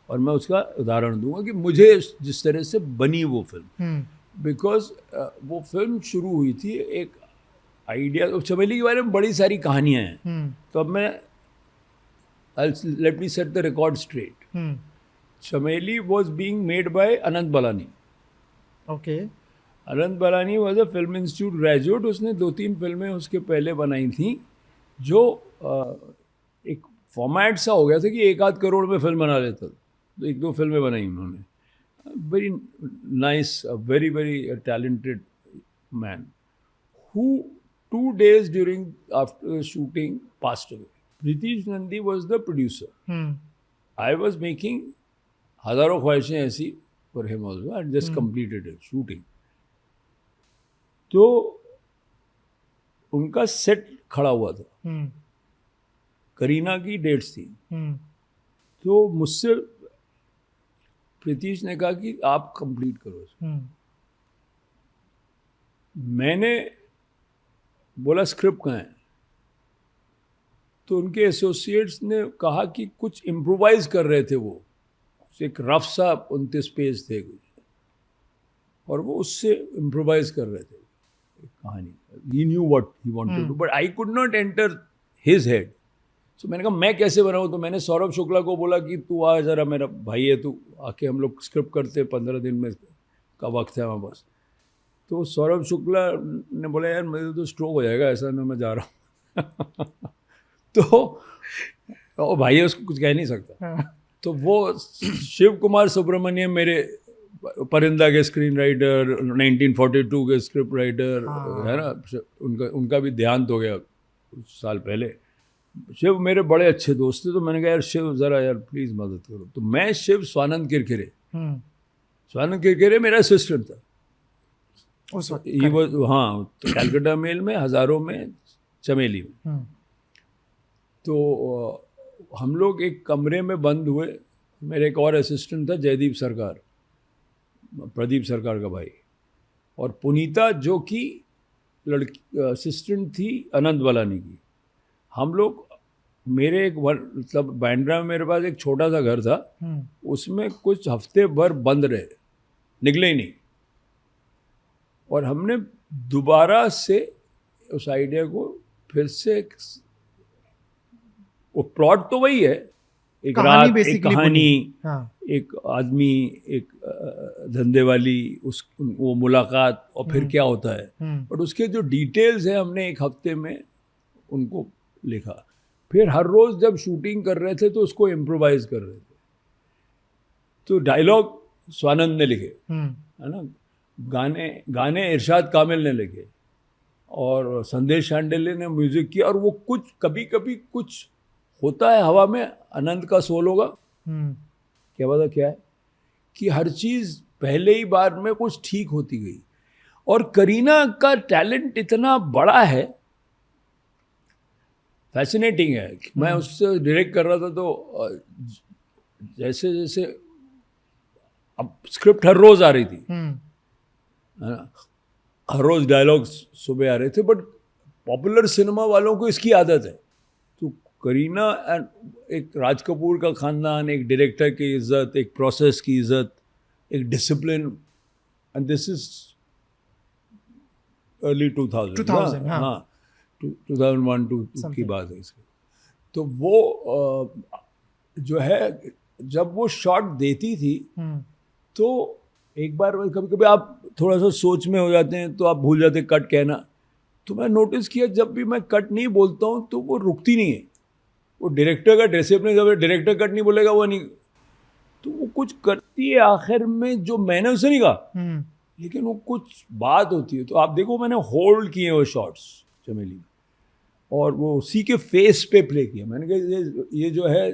और मैं उसका उदाहरण दूंगा कि मुझे जिस तरह से बनी वो फिल्म, बिकॉज वो फिल्म शुरू हुई थी एक आइडिया। चमेली के बारे में बड़ी सारी कहानियां हैं, तो अब मैं let me set the record straight. Chameli was being made by Anant Balani. Okay. Anant Balani was a film institute graduate. उसने 2-3 फिल्में उसके पहले बनाई थी, जो एक फॉर्मेट सा हो गया था कि 1-8 करोड़ में फिल्म बना लेता था। तो 1-2 फिल्में बनाई उन्होंने। Very nice, very very talented man, who 2 days during after shooting passed away. Pritish Nandi was the producer. I was making हज़ारों ख्वाहिशें ऐसी for him also and just completed it shooting. तो उनका सेट खड़ा हुआ था, करीना की डेट्स थी। तो मुझसे प्रीतीश ने कहा कि आप कंप्लीट करो इसको। मैंने बोला स्क्रिप्ट कहाँ है, तो उनके एसोसिएट्स ने कहा कि कुछ इम्प्रोवाइज कर रहे थे वो, एक रफ सा 29 पेज थे कुछ, और वो उससे इम्प्रोवाइज कर रहे थे कहानी। He knew what he wanted to do, but I could not enter his head. So मैंने कहा मैं कैसे बनाऊँ, तो मैंने सौरभ शुक्ला को बोला कि तू आ ज़रा, मेरा भाई है, तू आके हम लोग स्क्रिप्ट करते, 15 दिन में का वक्त है हमारे पास। तो सौरभ शुक्ला ने बोला यार मेरे तो स्ट्रोक हो जाएगा, ऐसा ना मैं जा रहा हूँ। तो भाई है, उसको कुछ कह नहीं सकता। तो वो शिव कुमार सुब्रमण्यम, मेरे परिंदा के स्क्रीन राइटर, 1942 के स्क्रिप्ट राइटर है ना, उनका भी देहांत हो गया कुछ साल पहले। शिव मेरे बड़े अच्छे दोस्त थे, तो मैंने कहा यार शिव ज़रा यार प्लीज़ मदद करो। तो मैं शिव स्वानंद किरकिरे, स्वानंद किरकिरे मेरा असिस्टेंट था उस वक्त। ही वाज, हाँ, तो कैलकाटा मेल में, हज़ारों में, चमेली में। तो हम लोग एक कमरे में बंद हुए। मेरे एक और असिस्टेंट था जयदीप सरकार, प्रदीप सरकार का भाई, और पुनीता जो कि लड़की असिस्टेंट थी अनंत बालानी की। हम लोग मेरे एक मतलब बांद्रा में मेरे पास एक छोटा सा घर था, उसमें कुछ हफ्ते भर बंद रहे, निकले ही नहीं। और हमने दोबारा से उस आइडिया को फिर से, वो प्लॉट तो वही है, एक रात, एक कहानी, एक आदमी, एक धंधे वाली, वो मुलाकात, और फिर क्या होता है, बट उसके जो डिटेल्स हैं हमने एक हफ्ते में उनको लिखा। फिर हर रोज़ जब शूटिंग कर रहे थे तो उसको इम्प्रोवाइज कर रहे थे। तो डायलॉग स्वानंद ने लिखे, है ना, गाने इरशाद कामिल ने लिखे, और संदेश शांडिल्य ने म्यूजिक किया। और वो कुछ कभी कभी कुछ होता है हवा में, अनंत का सोल होगा, क्या पता क्या है, कि हर चीज़ पहले ही बार में कुछ ठीक होती गई। और करीना का टैलेंट इतना बड़ा है, फैसिनेटिंग है। मैं उससे डायरेक्ट कर रहा था तो जैसे जैसे अब स्क्रिप्ट हर रोज आ रही थी, हम्म, है ना, हर रोज डायलॉग सुबह आ रहे थे, बट पॉपुलर सिनेमा वालों को इसकी आदत है। तो करीना एंड एक राज कपूर का खानदान, एक डायरेक्टर की इज्जत, एक प्रोसेस की इज्जत, एक discipline, and this is early 2000 2000, हाँ। हाँ 2001 टू की Something. बात है इसकी। तो वो जो है जब वो शॉट देती थी तो एक बार कभी कभी आप थोड़ा सा सोच में हो जाते हैं तो आप भूल जाते हैं कट कहना। तो मैं नोटिस किया जब भी मैं कट नहीं बोलता हूँ तो वो रुकती नहीं है। वो डायरेक्टर का डिसिप्लिन, जब डायरेक्टर कट नहीं बोलेगा वो नहीं, तो वो कुछ करती है आखिर में जो मैंने उसे नहीं कहा, लेकिन वो कुछ बात होती है। तो आप देखो मैंने होल्ड किए वो शॉट्स चमेली में, और वो उसी के फेस पे प्ले किया। मैंने कहा ये जो है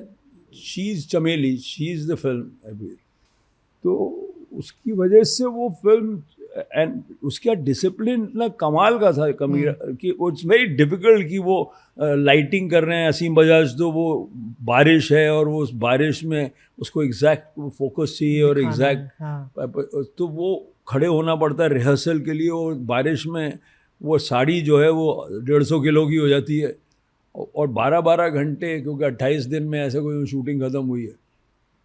शी इज़ चमेली, शी इज़ द फिल्म अभी। तो उसकी वजह से वो फिल्म एंड उसका डिसिप्लिन इतना कमाल का था कमीरा कि इट्स वेरी डिफिकल्ट कि वो लाइटिंग कर रहे हैं असीम बजाज, तो वो बारिश है और वो उस बारिश में उसको एग्जैक्ट फोकस चाहिए और एग्जैक्ट तो वो खड़े होना पड़ता है रिहर्सल के लिए। और बारिश में वो साड़ी जो है वो 150 किलो की हो जाती है और 12-12 घंटे, क्योंकि 28 दिन में ऐसे कोई शूटिंग ख़त्म हुई है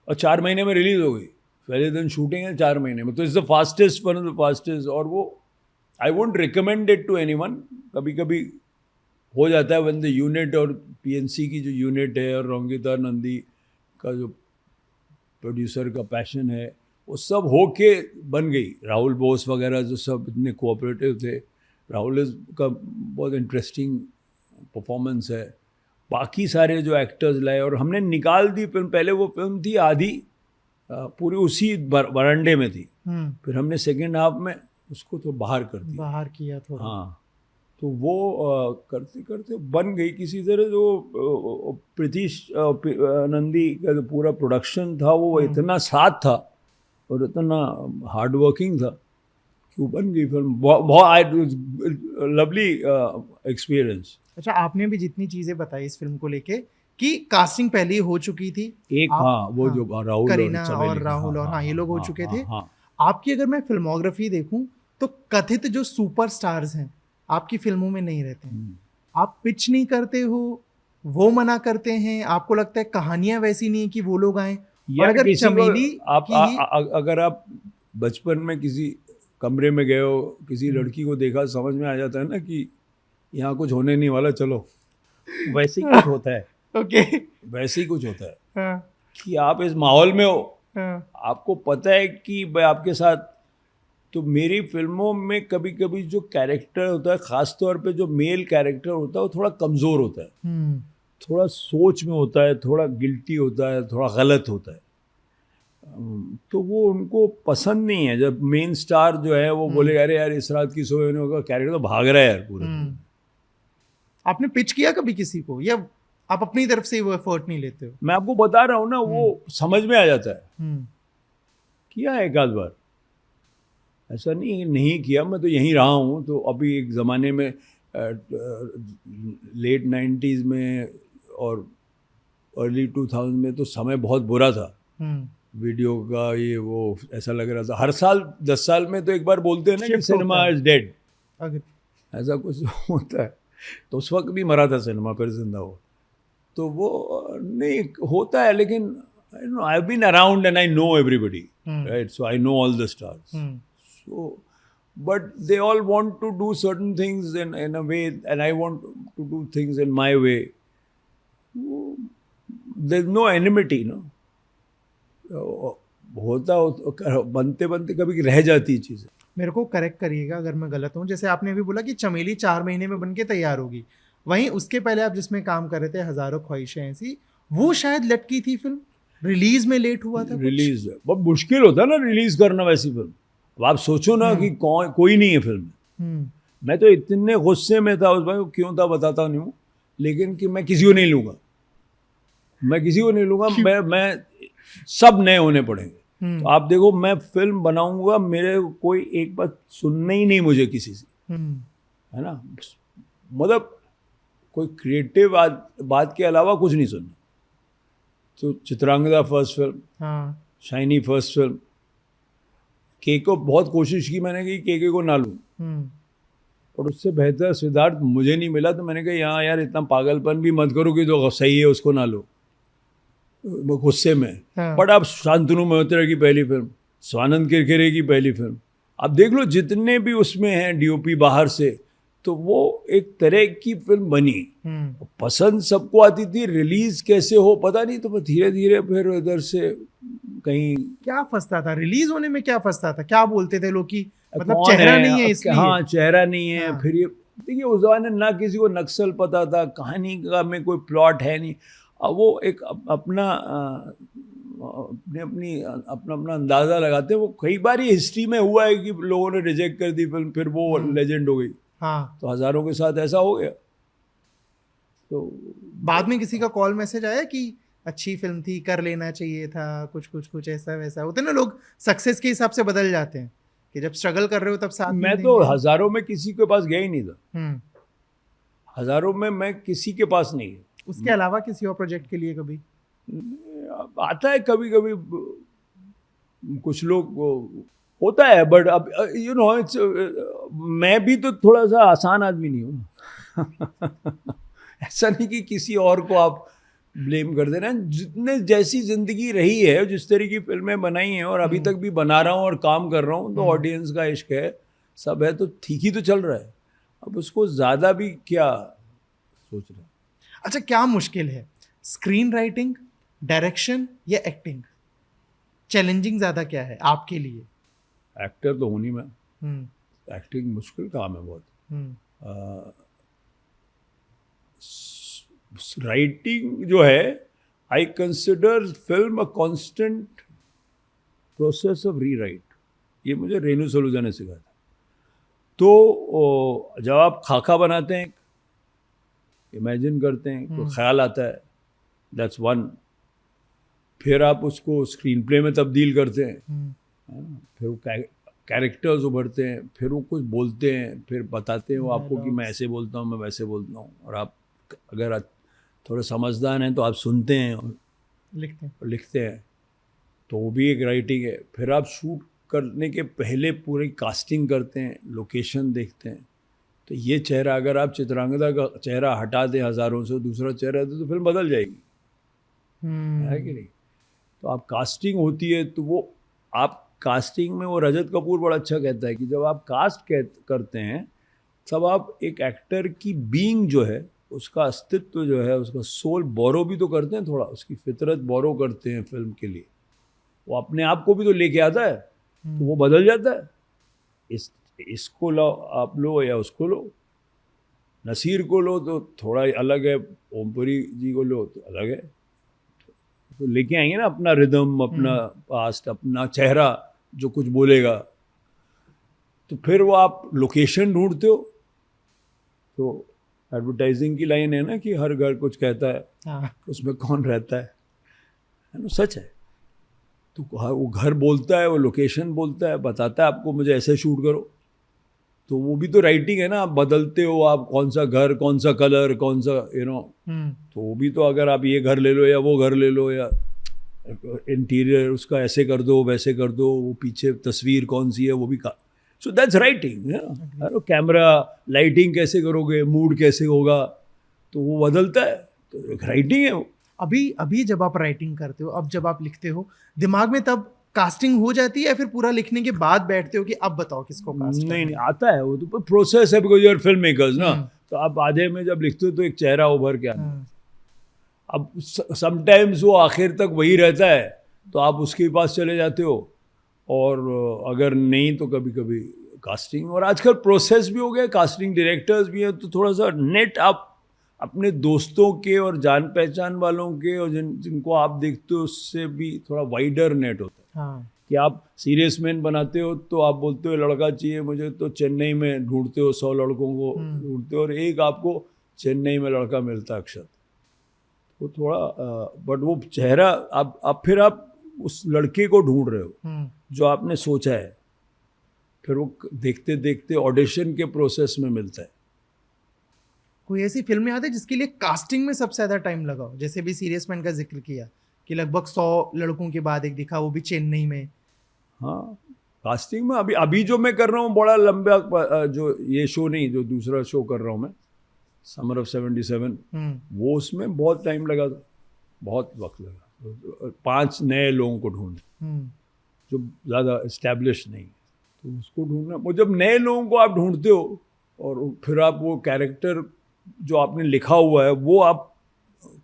और 4 महीने में रिलीज़ हो गई। पहले दिन शूटिंग है 4 महीने में, तो it's the fastest, one of the fastest. और वो I won't recommend it to anyone. कभी कभी हो जाता है व्हेन द यूनिट और पीएनसी की जो यूनिट है और रंगीता नंदी का जो प्रोड्यूसर का पैशन है वो सब हो के बन गई। राहुल बोस वगैरह जो सब इतने कोऑपरेटिव थे, राहुल का बहुत इंटरेस्टिंग परफॉर्मेंस है। बाकी सारे जो एक्टर्स लाए और हमने निकाल दी फिल्म। पहले वो फिल्म थी आधी पूरी उसी बरांडे में थी, फिर हमने सेकेंड हाफ में उसको तो बाहर कर दिया, बाहर किया थोड़ा। हाँ, तो वो करते करते बन गई किसी तरह। जो प्रीतीश नंदी का जो पूरा प्रोडक्शन था वो इतना साथ था और इतना हार्ड वर्किंग था कि वो बन गई फिल्म। बहुत लवली एक्सपीरियंस। अच्छा, आपने भी जितनी चीजें बताई इस फिल्म को लेके कि कास्टिंग पहले ही हो चुकी थी, एक वो जो राहुल करीना और राहुल और ये लोग हो चुके थे। आपकी अगर मैं फिल्मोग्राफी देखूं तो कथित जो सुपरस्टार्स हैं आपकी फिल्मों में नहीं रहते हैं। आप पिच नहीं करते हो, वो मना करते हैं, आपको लगता है कहानियां वैसी नहीं है कि वो लोग आए। और अगर चमेली अगर आप बचपन में किसी कमरे में गए हो, किसी लड़की को देखा, समझ में आ जाता है ना कि यहाँ कुछ होने नहीं वाला, चलो, वैसे ही कुछ होता है। ओके, वैसे ही कुछ होता है कि आप इस माहौल में हो, आपको पता है कि भाई आपके साथ। तो मेरी फिल्मों में कभी कभी जो कैरेक्टर होता है, ख़ास तौर पे जो मेल कैरेक्टर होता है, वो थोड़ा कमज़ोर होता है, थोड़ा सोच में होता है, थोड़ा गिल्टी होता है, थोड़ा गलत होता है। तो वो उनको पसंद नहीं है जब मेन स्टार जो है वो बोले अरे यार इस रात की सोए होने का कैरेक्टर तो भाग रहा है यार पूरे। आपने पिच किया कभी किसी को, या आप अपनी तरफ से वो एफर्ट नहीं लेते हो? मैं आपको बता रहा हूँ ना, वो समझ में आ जाता है। किया है एक आध बार, ऐसा नहीं किया। मैं तो यहीं रहा हूँ। तो अभी एक ज़माने में लेट 90s में और अर्ली 2000 में तो समय बहुत बुरा था वीडियो का, ये वो ऐसा लग रहा था। हर साल 10 साल में तो एक बार बोलते हैं ना कि सिनेमा इज डेड, ऐसा कुछ होता है। तो उस वक्त भी मरा था सिनेमा, फिर जिंदा हो। तो वो नहीं होता है, लेकिन I have been around and I know everybody, right? So I know all the stars. So but they all want to do certain things in a way and I want to do things in my way. There's no enmity, no. होता बनते बनते कभी रह जाती चीज़ें। मेरे को correct करिएगा अगर मैं गलत हूँ। जैसे आपने अभी बोला कि चमेली 4 महीने में बन के तैयार होगी, वहीं उसके पहले आप जिसमें काम कर रहे थे हजारों ख्वाहिशें ऐसी, वो शायद लटकी थी फिल्म, रिलीज में लेट हुआ था। रिलीज बहुत मुश्किल होता है ना रिलीज करना वैसी फिल्म। अब आप सोचो ना कि कोई नहीं है फिल्म में। मैं तो इतने गुस्से में था उस भाई, क्यों था बताता नहीं हूँ, लेकिन कि मैं किसी को नहीं लूँगा, मैं सब नए होने पड़ेंगे। तो आप देखो मैं फिल्म बनाऊंगा, मेरे कोई एक बात सुनना ही नहीं मुझे किसी से, है ना, मतलब कोई क्रिएटिव बात के अलावा कुछ नहीं सुनना। तो Chitrangada first film, shiny first film, के को बहुत कोशिश की मैंने कि के को ना लूँ, और उससे बेहतर सिद्धार्थ मुझे नहीं मिला, तो मैंने कहा यहाँ यार इतना पागलपन भी मत करो कि जो सही है उसको ना लो, वो गुस्से में। बट अब शांतनु मल्होत्रा की पहली फिल्म, स्वानंद किरकिरे की पहली फिल्म, आप देख लो जितने भी उसमें हैं डीओपी बाहर से, तो वो एक तरह की फिल्म बनी। पसंद सबको आती थी, रिलीज कैसे हो पता नहीं, तो धीरे धीरे फिर इधर से कहीं क्या फंसता था रिलीज होने में, क्या फंसता था, क्या बोलते थे लोग कि मतलब चेहरा नहीं है इसलिए। हाँ, चेहरा नहीं है। हाँ। फिर ये देखिए उस जमाने ना किसी को नक्सल पता था, कहानी का में कोई प्लॉट है नहीं, अब वो एक अपना अपना अंदाजा लगाते हैं। वो कई बार ये हिस्ट्री में हुआ है कि लोगों ने रिजेक्ट कर दी फिल्म, फिर वो लेजेंड हो गई। हाँ, तो हजारों के साथ ऐसा हो गया। तो बाद में किसी का कॉल मैसेज आया कि अच्छी फिल्म थी, कर लेना चाहिए था, कुछ ऐसा वैसा होते ना, लोग सक्सेस के हिसाब से बदल जाते हैं कि जब स्ट्रगल कर रहे हो तब साथ। मैं तो हजारों में किसी के पास गया ही नहीं था, हजारों में मैं किसी के पास नहीं गया। उसके अलावा किसी और प्रोजेक्ट के लिए कभी आता है कभी कभी कुछ लोग होता है, बट अब यू नो इट्स, मैं भी तो थोड़ा सा आसान आदमी नहीं हूँ। ऐसा नहीं कि किसी और को आप ब्लेम कर देना। जितने जैसी जिंदगी रही है, जिस तरह की फिल्में बनाई हैं और अभी तक भी बना रहा हूँ और काम कर रहा हूँ, तो ऑडियंस का इश्क है, सब है, तो ठीक ही तो चल रहा है। अब उसको ज़्यादा भी क्या सोच रहे हैं। अच्छा, क्या मुश्किल है, स्क्रीन राइटिंग, डायरेक्शन या एक्टिंग? चैलेंजिंग ज़्यादा क्या है आपके लिए? एक्टर तो हूँ नहीं मैं, एक्टिंग मुश्किल काम है बहुत। राइटिंग जो है, I consider film a constant process of rewrite. ये मुझे रेनू सलूजा ने सिखाया था। तो जब आप खाका बनाते हैं, इमेजिन करते हैं, तो ख्याल आता है, दैट्स वन। फिर आप उसको स्क्रीन प्ले में तब्दील करते हैं, फिर वो कैरेक्टर्स उभरते हैं, फिर वो कुछ बोलते हैं, फिर बताते हैं वो आपको कि मैं ऐसे बोलता हूँ, मैं वैसे बोलता हूँ, और आप अगर थोड़े समझदार हैं तो आप सुनते हैं और लिखते हैं, तो वो भी एक राइटिंग है। फिर आप शूट करने के पहले पूरी कास्टिंग करते हैं, लोकेशन देखते हैं, तो ये चेहरा अगर आप चित्रांगदा का चेहरा हटा दें हज़ारों से, दूसरा चेहरा दे, तो फिल्म बदल जाएगी, है कि नहीं? तो आप कास्टिंग होती है, तो वो आप कास्टिंग में, वो रजत कपूर बड़ा अच्छा कहता है कि जब आप कास्ट करते हैं, तब आप एक एक्टर की बीइंग जो है, उसका अस्तित्व जो है, उसका सोल बोरो भी तो करते हैं, थोड़ा उसकी फितरत बोरो करते हैं फिल्म के लिए। वो अपने आप को भी तो लेके आता है, तो वो बदल जाता है। इसको लो, आप लो या उसको लो, नसीर को लो तो थोड़ा अलग है, ओमपुरी जी को लो तो अलग है, तो लेके आएंगे ना अपना रिदम, अपना पास्ट, अपना चेहरा जो कुछ बोलेगा। तो फिर वो आप लोकेशन ढूंढते हो, तो एडवर्टाइजिंग की लाइन है ना कि हर घर कुछ कहता है, हाँ। उसमें कौन रहता है ना, सच है। तो वो घर बोलता है, वो लोकेशन बोलता है, बताता है आपको मुझे ऐसे शूट करो, तो वो भी तो राइटिंग है ना। आप बदलते हो, आप कौन सा घर, कौन सा कलर, कौन सा तो वो भी तो, अगर आप ये घर ले लो या वो घर ले लो, या इंटीरियर उसका ऐसे कर दो, वैसे कर दो, वो पीछे तस्वीर कौन सी है वो भी सो दैट्स राइटिंग, है ना। कैमरा, लाइटिंग कैसे करोगे, मूड कैसे होगा, तो वो बदलता है, तो एक राइटिंग है वो। अभी जब आप राइटिंग करते हो, अब जब आप लिखते हो, दिमाग में तब कास्टिंग हो जाती है या फिर पूरा लिखने के बाद बैठते हो कि अब बताओ किसको कास्ट? नहीं, आता है वो तो प्रोसेस है, बिकॉज यूर फिल्म मेकर्स ना। तो आप आधे में जब लिखते हो तो एक चेहरा उभर के आता है। अब समटाइम्स वो आखिर तक वही रहता है, तो आप उसके पास चले जाते हो, और अगर नहीं तो कभी कभी कास्टिंग। और आजकल प्रोसेस भी हो गया, कास्टिंग डायरेक्टर्स भी हैं, तो थोड़ा सा नेट आप अपने दोस्तों के और जान पहचान वालों के, और जिनको आप देखते हो, उससे भी थोड़ा वाइडर नेट होता है। हाँ। कि आप सीरियस मैन बनाते हो तो आप बोलते हो लड़का चाहिए मुझे, तो चेन्नई में ढूंढते हो, 100 लड़कों को ढूंढते हो, और एक आपको चेन्नई में लड़का मिलता अक्षत। वो थोड़ा बट वो चेहरा आप फिर आप उस लड़के को ढूंढ रहे हो जो आपने सोचा है, फिर वो देखते देखते ऑडिशन के प्रोसेस में मिलता है। कोई ऐसी फिल्म याद है जिसके लिए कास्टिंग में सबसे ज़्यादा टाइम लगा हो? जैसे भी सीरियस मैन का जिक्र किया कि लगभग 100 लड़कों के बाद एक दिखा, वो भी चेन्नई में। हाँ, कास्टिंग में अभी जो मैं कर रहा हूँ बड़ा लंबा, जो ये शो नहीं, जो दूसरा शो कर रहा हूँ मैं, समर ऑफ 77, वो उसमें बहुत टाइम लगा था, बहुत वक्त लगा, 5 नए लोगों को ढूंढना जो ज़्यादा इस्टेब्लिश नहीं, तो उसको ढूंढना। वो जब नए लोगों को आप ढूंढते हो और फिर आप वो कैरेक्टर जो आपने लिखा हुआ है वो आप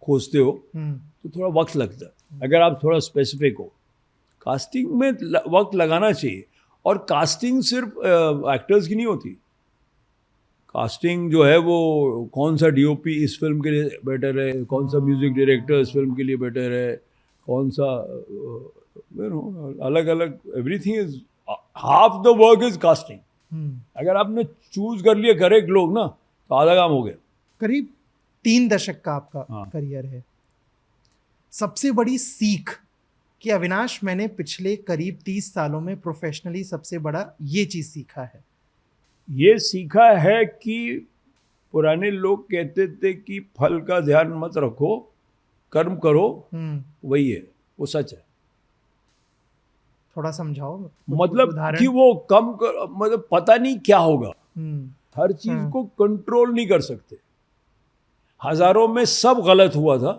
खोजते हो, तो थोड़ा वक्त लगता है अगर आप थोड़ा स्पेसिफिक हो। कास्टिंग में वक्त लगाना चाहिए, और कास्टिंग सिर्फ एक्टर्स की नहीं होती। कास्टिंग जो है वो कौन सा डीओपी इस फिल्म के लिए बेटर है, कौन सा म्यूजिक डायरेक्टर इस फिल्म के लिए बेटर है, कौन सा अलग अलग, everything is half the work is casting. अगर आपने चूज कर लिया करेक्ट लोग ना, तो आधा काम हो गया। करीब 3 दशक का आपका हाँ। करियर है। सबसे बड़ी सीख कि अविनाश, मैंने पिछले करीब 30 सालों में प्रोफेशनली सबसे बड़ा ये चीज सीखा है। ये सीखा है कि पुराने लोग कहते थे कि फल का ध्यान मत रखो, कर्म करो, वही है, वो सच है। थोड़ा समझाओ। मतलब कि वो मतलब पता नहीं क्या होगा, हर चीज को कंट्रोल नहीं कर सकते। हजारों में सब गलत हुआ था,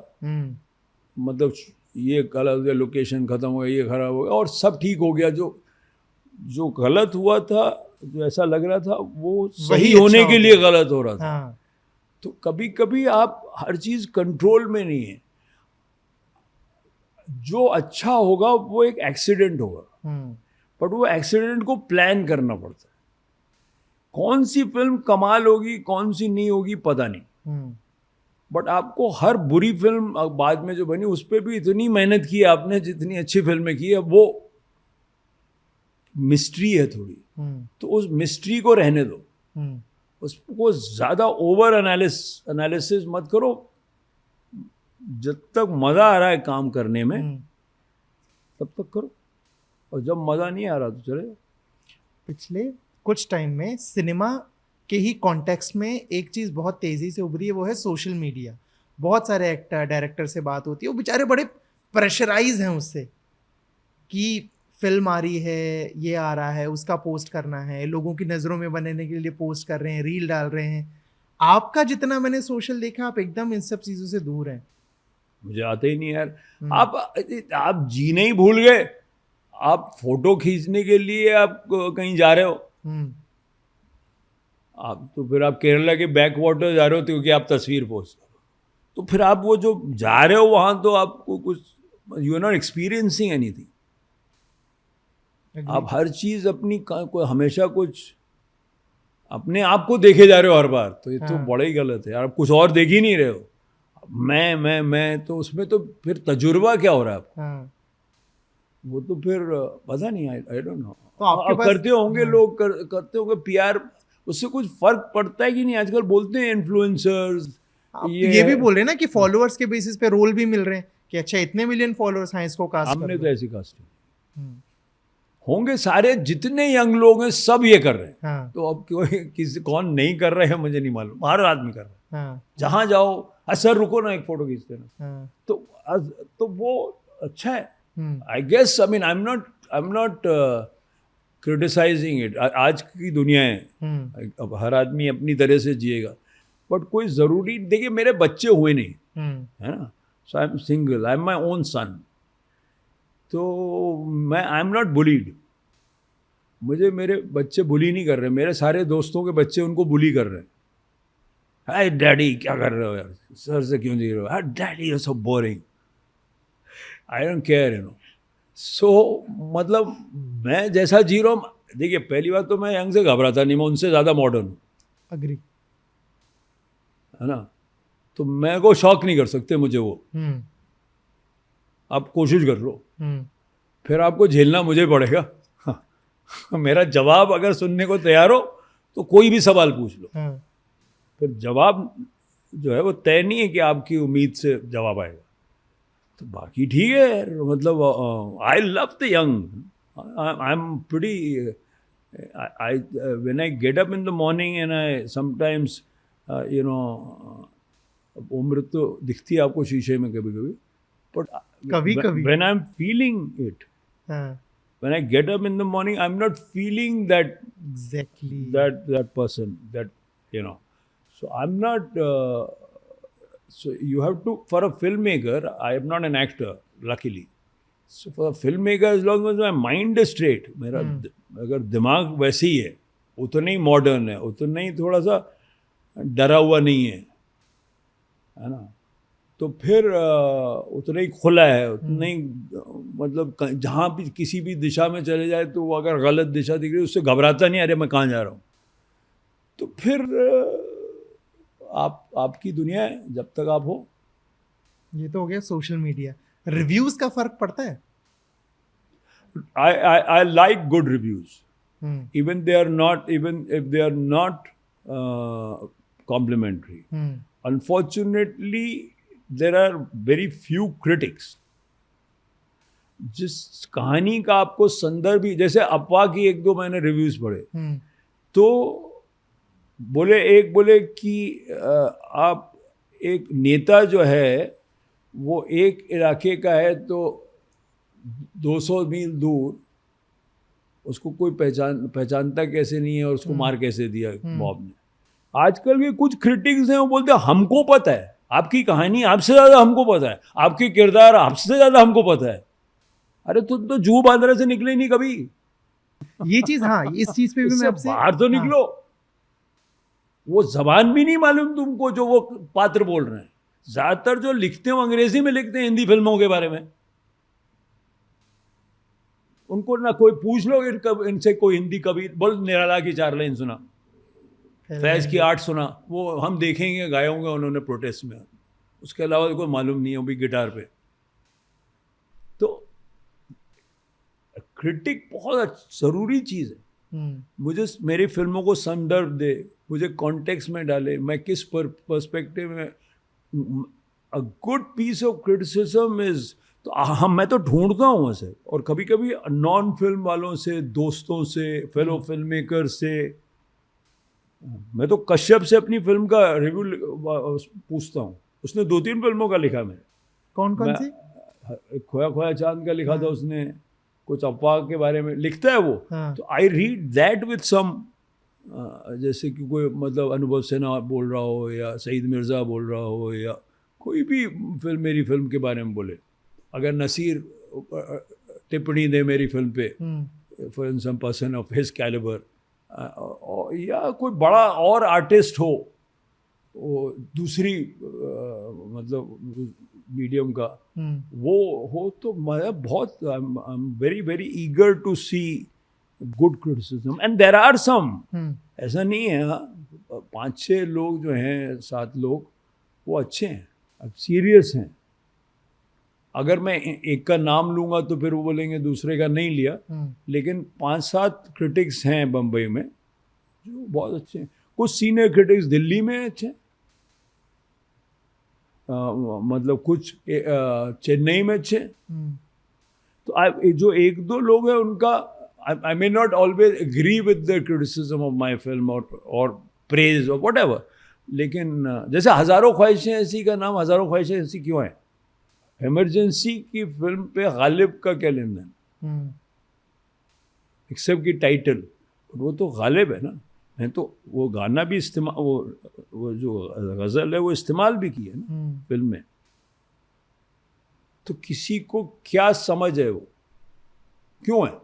मतलब ये गलत हो गया, लोकेशन खत्म हो गया, ये खराब हो गया, और सब ठीक हो गया। जो गलत हुआ था, जो ऐसा लग रहा था, वो सही होने के लिए गलत हो रहा था। हाँ। तो कभी कभी आप हर चीज कंट्रोल में नहीं है। जो अच्छा होगा वो एक एक्सीडेंट होगा, बट वो एक्सीडेंट को प्लान करना पड़ता है। कौन सी फिल्म कमाल होगी, कौन सी नहीं होगी, पता नहीं, बट आपको हर बुरी फिल्म बाद में जो बनी उस पर भी इतनी मेहनत की है आपने जितनी अच्छी फिल्में की है। वो मिस्ट्री है थोड़ी, तो उस मिस्ट्री को रहने दो, उसको ज्यादा ओवर एनालिसिस मत करो। जब तक मजा आ रहा है काम करने में तब तक करो, और जब मजा नहीं आ रहा तो चले। पिछले कुछ टाइम में सिनेमा के ही कॉन्टेक्स्ट में एक चीज बहुत तेजी से उभरी है, वो है सोशल मीडिया। बहुत सारे एक्टर डायरेक्टर से बात होती है, वो बेचारे बड़े प्रेशराइज हैं उससे कि फिल्म आ रही है, ये आ रहा है, उसका पोस्ट करना है, लोगों की नज़रों में बनने के लिए पोस्ट कर रहे हैं, रील डाल रहे हैं। आपका जितना मैंने सोशल देखा, आप एकदम इन सब चीज़ों से दूर हैं। मुझे आते ही नहीं यार। आप जीने ही भूल गए। आप फोटो खींचने के लिए आप कहीं जा रहे हो, आप तो फिर आप केरला के बैक वाटर जा रहे हो क्योंकि आप तस्वीर पोस्ट करो, तो फिर आप वो जो जा रहे हो वहां, तो आपको कुछ, you are not experiencing anything. आप हर चीज अपनी हमेशा कुछ अपने आप को देखे जा रहे हो हर बार, तो ये तो बड़ा ही गलत है यार। आप कुछ और देख ही नहीं रहे हो। मैं तो उसमें तो फिर तजुर्बा क्या हो रहा है आपको? वो तो फिर पता नहीं, आई डोंट नो। तो आपके पास करते होंगे लोग, करते होंगे पीआर, उससे कुछ फर्क पड़ता है कि नहीं? आजकल बोलते हैं इन्फ्लुएंसर्स, ये भी बोल रहे हैं ना कि फॉलोअर्स के बेसिस पे रोल भी मिल रहे हैं कि अच्छा इतने मिलियन फॉलोअर्स हैं, इसको कास्ट हमने तो ऐसी कास्टिंग होंगे। सारे जितने यंग लोग हैं सब ये कर रहे हैं। तो अब किसी कौन नहीं कर रहे हैं मुझे नहीं मालूम, हर आदमी कर रहा है। जहां जाओ, सर रुको ना, एक फोटो खींचते ना, तो वो अच्छा है। I guess, I mean, I am not criticising it. आज की दुनिया है, अब हर आदमी अपनी तरह से जिएगा, बट कोई जरूरी, देखिए मेरे बच्चे हुए नहीं, है ना, so I am single, I am my own son, तो आई एम नॉट बुलीड। मुझे मेरे बच्चे बुली नहीं कर रहे, मेरे सारे दोस्तों के बच्चे उनको बुली कर रहे हैं। हाय डैडी क्या कर रहे हो यार, सर से क्यों जी रहे हो, hi daddy you so boring, I don't care, you know. So मतलब मैं जैसा जी रहा हूँ, देखिए पहली बात तो मैं यंग से घबराता नहीं, मैं उनसे ज़्यादा मॉडर्न हूँ, अग्री, है ना, तो मैं को शॉक नहीं कर सकते मुझे वो। आप कोशिश कर लो, फिर आपको झेलना मुझे पड़ेगा। मेरा जवाब अगर सुनने को तैयार हो तो कोई भी सवाल पूछ लो, फिर जवाब जो है वो तय नहीं है कि आपकी उम्मीद से जवाब आएगा। तो बाकी ठीक है, मतलब I love the young, I am pretty, when I get up in the morning and I sometimes, you know, उम्र तो दिखती है आपको शीशे में कभी कभी, बट कभी when I am feeling it, when I get up in the morning, I'm not feeling that exactly that person, that, you know. So I'm not. So you have to, for a filmmaker. I am not an actor, luckily. So for a filmmaker, as long as my mind is straight, मेरा अगर दिमाग वैसे ही है, उतना ही modern है, उतना ही थोड़ा सा डरा हुआ नहीं है ना, तो फिर उतना ही खुला है, उतना ही मतलब जहाँ भी किसी भी दिशा में चले जाए तो वो अगर गलत दिशा दिख रही है उससे घबराता नहीं, अरे मैं कहाँ जा रहा हूँ. तो फिर आपकी दुनिया है जब तक आप हो. ये तो हो गया सोशल मीडिया. रिव्यूज का फर्क पड़ता है? I like good reviews, even if they are not complimentary. Unfortunately, there are very few critics. जिस कहानी का आपको संदर्भ ही, जैसे अफवाह की एक दो मैंने रिव्यूज पढ़े, तो बोले कि आप एक नेता जो है वो एक इलाके का है तो 200 मील दूर उसको कोई पहचानता कैसे नहीं है और उसको मार कैसे दिया मॉब ने. आजकल के कुछ क्रिटिक्स हैं, वो बोलते हैं हमको पता है, आपकी कहानी आपसे ज़्यादा हमको पता है, आपके किरदार आपसे ज़्यादा हमको पता है. अरे तुम तो जू बांद्रा से निकले नहीं कभी. ये चीज, हाँ, इस चीज पे भी मैं आपसे, बाहर तो निकलो. वो जबान भी नहीं मालूम तुमको जो वो पात्र बोल रहे हैं. ज्यादातर जो लिखते हो अंग्रेजी में लिखते हैं हिंदी फिल्मों के बारे में. उनको ना कोई पूछ लो इनसे कोई हिंदी कभी बोल निराला की 4 लाइन सुना, फैज की 8 सुना, वो हम देखेंगे गाए होंगे उन्होंने प्रोटेस्ट में, उसके अलावा कोई मालूम नहीं है, वो भी गिटार पे. तो क्रिटिक बहुत ज़रूरी चीज़ है. मुझे मेरी फिल्मों को संदर्भ दे, मुझे कॉन्टेक्स्ट में डाले, मैं किस पर्सपेक्टिव में. A good piece of criticism is, तो मैं तो ढूंढता हूँ वैसे, और कभी कभी नॉन फिल्म वालों से, दोस्तों से, फेलो फिल्म मेकर से. मैं तो कश्यप से अपनी फिल्म का रिव्यू पूछता हूँ. उसने 2-3 फिल्मों का लिखा. मैं कौन सी? खोया खोया चांद का लिखा था उसने, कुछ अफवाह के बारे में लिखता है वो. तो I read that with some, जैसे कि कोई मतलब अनुभव सिन्हा बोल रहा हो या सईद मिर्ज़ा बोल रहा हो या कोई भी फिल्म मेरी फिल्म के बारे में बोले, अगर नसीर टिप्पणी दे मेरी फिल्म पे, for some person of his calibre, या कोई बड़ा और आर्टिस्ट हो वो दूसरी मतलब मीडियम का, वो हो, तो मैं बहुत I am very very eager to see good criticism. And there are some, ऐसा नहीं है. 5-6 लोग जो हैं, 7 लोग, वो अच्छे हैं, अब सीरियस हैं. अगर मैं एक का नाम लूँगा तो फिर वो बोलेंगे दूसरे का नहीं लिया. लेकिन 5-7 क्रिटिक्स हैं बम्बई में जो बहुत अच्छे हैं. कुछ सीनियर क्रिटिक्स दिल्ली में अच्छे हैं, मतलब कुछ चेन्नई में अच्छे. तो जो 1-2 लोग हैं उनका, I may not always agree with the criticism of my film or praise or whatever, लेकिन जैसे हज़ारों ख्वाहिशें ऐसी का नाम हज़ारों ख्वाहिशें ऐसी क्यों है? इमरजेंसी की फिल्म पे गालिब का क्या लेन देन, एक्सेप्ट की टाइटल, वो तो गालिब है ना. मैं तो वो गाना भी इस्तेमाल, वो जो गज़ल है वो इस्तेमाल भी की है ना फिल्म में. तो किसी को क्या समझ है वो क्यों है?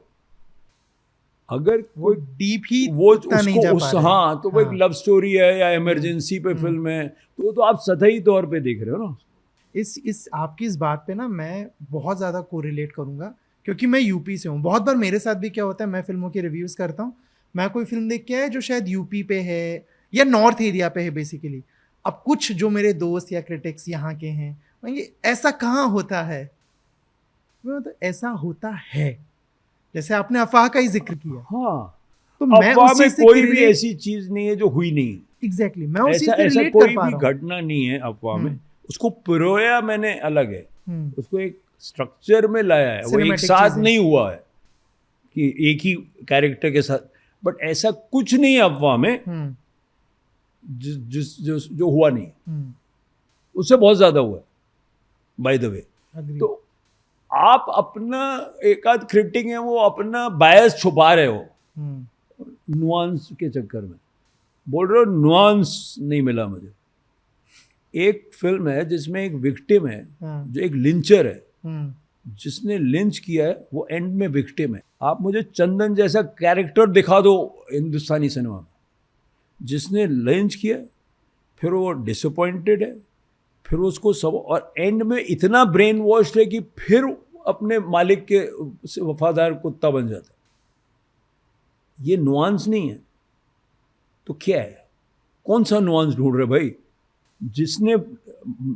अगर कोई डीप ही वो नहीं जा पा रहे. हाँ, तो वो एक लव स्टोरी है या इमरजेंसी पे फिल्म है, तो आप सतही तौर पे देख रहे हो ना. इस आपकी इस बात पे ना मैं बहुत ज़्यादा कोरिलेट करूँगा, क्योंकि मैं यूपी से हूँ. बहुत बार मेरे साथ भी क्या होता है, मैं फिल्मों की रिव्यूज़ करता हूँ, मैं कोई फिल्म देख के आया जो शायद यूपी पे है या नॉर्थ एरिया पे है बेसिकली. अब कुछ जो मेरे दोस्त या क्रिटिक्स यहाँ के हैं कहेंगे ऐसा कहाँ होता है. तो ऐसा होता है, जैसे आपने अफवाह का ही जिक्र किया. हाँ, तो मैं उस चीज से कोई भी ऐसी चीज नहीं है जो हुई नहीं. एग्जैक्टली, मैं उस चीज से ऐसा रिलेट कोई कर पा भी रहा हूं. घटना नहीं है अफवाह में. उसको पिरोया मैंने अलग है, उसको एक स्ट्रक्चर में लाया है, वो एक साथ नहीं हुआ है कि एक ही कैरेक्टर के साथ. बट ऐसा कुछ नहीं है अफवाह में जो हुआ नहीं, उससे बहुत ज्यादा हुआ है बाय द वे. तो आप अपना एक आध क्रिटिक है वो अपना बायस छुपा रहे हो नुआंस के चक्कर में, बोल रहे हो नुआंस नहीं मिला मुझे। एक फिल्म है जिसमें एक विक्टिम है जो एक लिंचर है, जिसने लिंच किया है वो एंड में विक्टिम है। आप मुझे चंदन जैसा कैरेक्टर दिखा दो हिंदुस्तानी सिनेमा में, जिसने लिंच किया फिर वो डिसअपॉइंटेड है, फिर उसको सब, और एंड में इतना ब्रेन वॉश है कि फिर अपने मालिक के वफादार कुत्ता बन जाता है। ये नुआंस नहीं है तो क्या है? कौन सा नुआंस ढूंढ रहे भाई? जिसने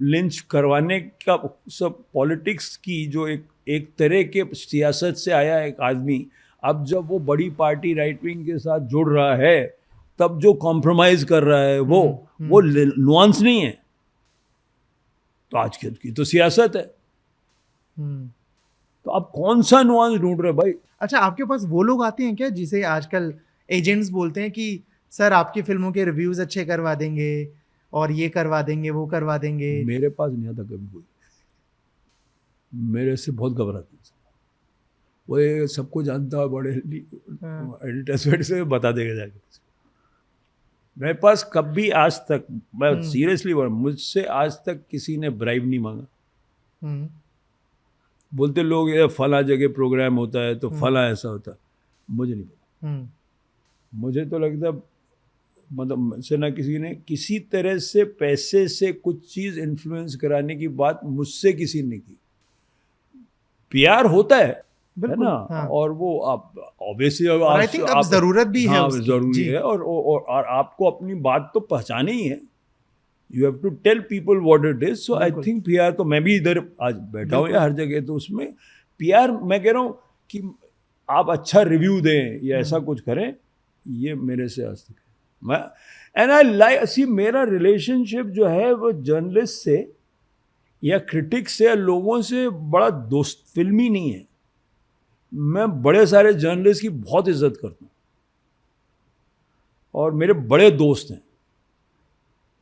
लिंच करवाने का सब पॉलिटिक्स की, जो एक तरह के सियासत से आया एक आदमी, अब जब वो बड़ी पार्टी राइट विंग के साथ जुड़ रहा है तब जो कॉम्प्रोमाइज कर रहा है वो नुआंस नहीं है। तो आज की तो सियासत है। तो आप कौन सा नुआंस ढूंढ रहे भाई? अच्छा, आपके पास वो लोग आते हैं क्या जिसे आजकल एजेंट्स बोलते हैं कि सर आपकी फिल्मों के रिव्यूज अच्छे करवा देंगे और ये करवा देंगे वो करवा देंगे? मेरे पास नहीं आता कभी कोई, मेरे से बहुत घबराते हैं। वो ये सबको जानता है, बड़े एडिटर्स से बता देगा जाके। मेरे पास कभी आज तक, मैं सीरियसली बोल, मुझसे आज तक किसी ने ब्राइब नहीं मांगा। बोलते लोग ये फला जगह प्रोग्राम होता है तो फला ऐसा होता है, मुझे नहीं पता। मुझे तो लगता मतलब मुझसे ना किसी ने किसी तरह से पैसे से कुछ चीज़ इन्फ्लुएंस कराने की बात मुझसे किसी ने की। प्यार होता है ना, हाँ। और वो आप ऑब्वियसली अब जरूरत भी है, जरूरी है, और आपको अपनी बात तो पहचाने ही है। You have to tell people what it is. So I think PR, तो मैं भी इधर आज बैठा हूँ या हर जगह, तो उसमें पीआर मैं कह रहा हूँ कि आप अच्छा रिव्यू दें या ऐसा कुछ करें, ये मेरे से आज तक है। मैं एंड आई लाइक सी, मेरा रिलेशनशिप जो है वो जर्नलिस्ट से या क्रिटिक्स से या लोगों से बड़ा दोस्त फिल्मी नहीं है। मैं बड़े सारे जर्नलिस्ट की बहुत इज्जत करता हूँ और मेरे बड़े दोस्त हैं।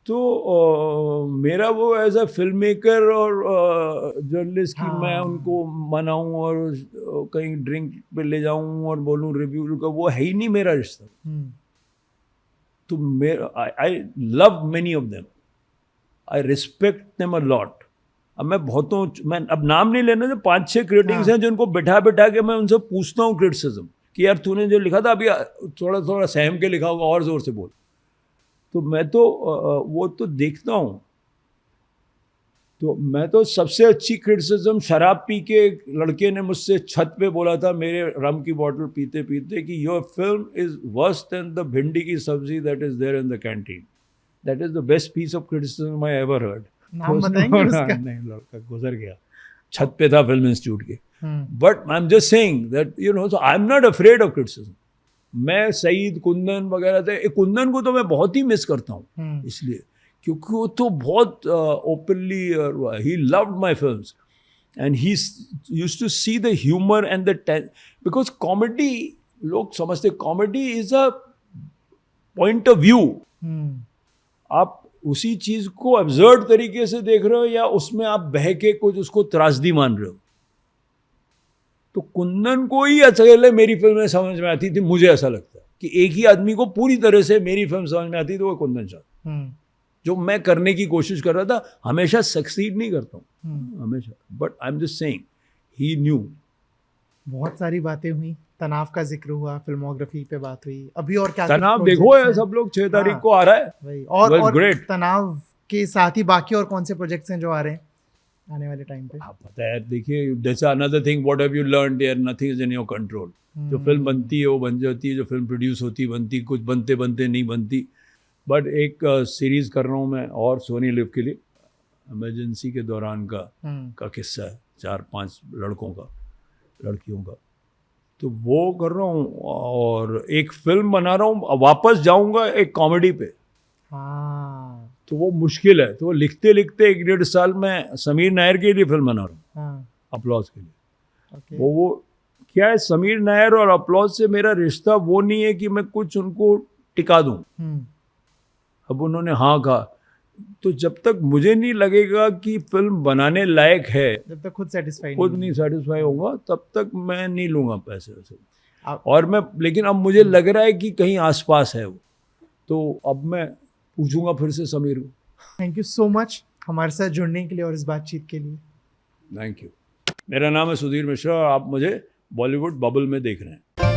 तो मेरा वो एज अ फिल्म मेकर और जर्नलिस्ट की मैं उनको मनाऊं और कहीं ड्रिंक पे ले जाऊं और बोलूं रिव्यू का, वो है ही नहीं मेरा रिश्ता। तो मेरा I love many of them, I respect them a lot. अब मैं बहुतों, मैं अब नाम नहीं लेना, जो 5-6 क्रिटिक्स हैं जिनको बिठा बिठा के मैं उनसे पूछता हूँ क्रिटिसिज्म कि यार तूने जो लिखा था अभी थोड़ा थोड़ा सहम के लिखा होगा, और जोर से बोल। तो मैं तो वो तो देखता हूँ। तो मैं तो सबसे अच्छी क्रिटिसिज्म शराब पी के एक लड़के ने मुझसे छत पे बोला था मेरे रम की बोतल पीते पीते कि your film is worse than the भिंडी की सब्जी that is there in the canteen. That is the best piece of criticism I ever heard. नाम बताएंगे उसका? नहीं, लड़का गुजर गया, छत पे था फिल्म इंस्टीट्यूट के। But I am just saying that you know, so I am not afraid of criticism. मैं सईद, कुंदन वगैरह थे, कुंदन को तो मैं बहुत ही मिस करता हूँ इसलिए क्योंकि वो तो बहुत openly, he loved my films and he used to see the humour and the because comedy, लोग समझते comedy is a point of view. आप उसी चीज को अब्सर्ड तरीके से देख रहे हो या उसमें आप बह के कुछ उसको त्रासदी मान रहे हो। तो कुंदन को ही अकेले मेरी फिल्में समझ में आती थी, मुझे ऐसा लगता है कि एक ही आदमी को पूरी तरह से मेरी फिल्म समझ में आती थी, तो वो कुंदन शाह। जो मैं करने की कोशिश कर रहा था, हमेशा सक्सीड नहीं करता हूँ हमेशा, but I am just saying he new. बहुत सारी बातें हुई, तनाव का जिक्र हुआ, फिल्मोग्राफी पे बात हुई, अभी और क्या तनाव देखो है सब लोग 6 तारीख को आ रहा है भाई, और ग्रेट। तनाव के साथ ही बाकी और कौन से प्रोजेक्ट्स हैं जो आ रहे हैं आने वाले टाइम पे? आप पता है, देखिए जैसे another thing, what have you learned यार, nothing is in your control. जो फिल्म बनती है वो बन जाती है, जो फिल्म प्रोड्यूस होती बनती, कुछ बनते बनते नहीं बनती। बट एक सीरीज कर रहा हूँ मैं और सोनी लिव के लिए, इमरजेंसी के दौरान का किस्सा है, 4-5 लड़कों का, लड़कियों का, तो वो कर रहा हूँ। और एक फिल्म बना रहा हूँ, वापस जाऊँगा एक कॉमेडी पे। तो वो मुश्किल है, तो वो लिखते लिखते 1-1.5 साल में समीर नायर के लिए फिल्म बना रहा हूँ, अपलॉज के लिए। वो क्या है, समीर नायर और अपलॉज से मेरा रिश्ता वो नहीं है कि मैं कुछ उनको टिका दूँ। अब उन्होंने हाँ कहा, तो जब तक मुझे नहीं लगेगा कि फिल्म बनाने लायक है, जब तक खुद सेटिस्फाइड खुद नहीं सेटिस्फाई होगा, तब तक मैं नहीं लूँगा पैसे वैसे। आप- और मैं, लेकिन अब मुझे लग रहा है कि कहीं आसपास है वो, तो अब मैं पूछूंगा फिर से समीर को। थैंक यू सो मच हमारे साथ जुड़ने के लिए और इस बातचीत के लिए। Thank you. मेरा नाम है सुधीर मिश्रा और आप मुझे बॉलीवुड बबल में देख रहे हैं।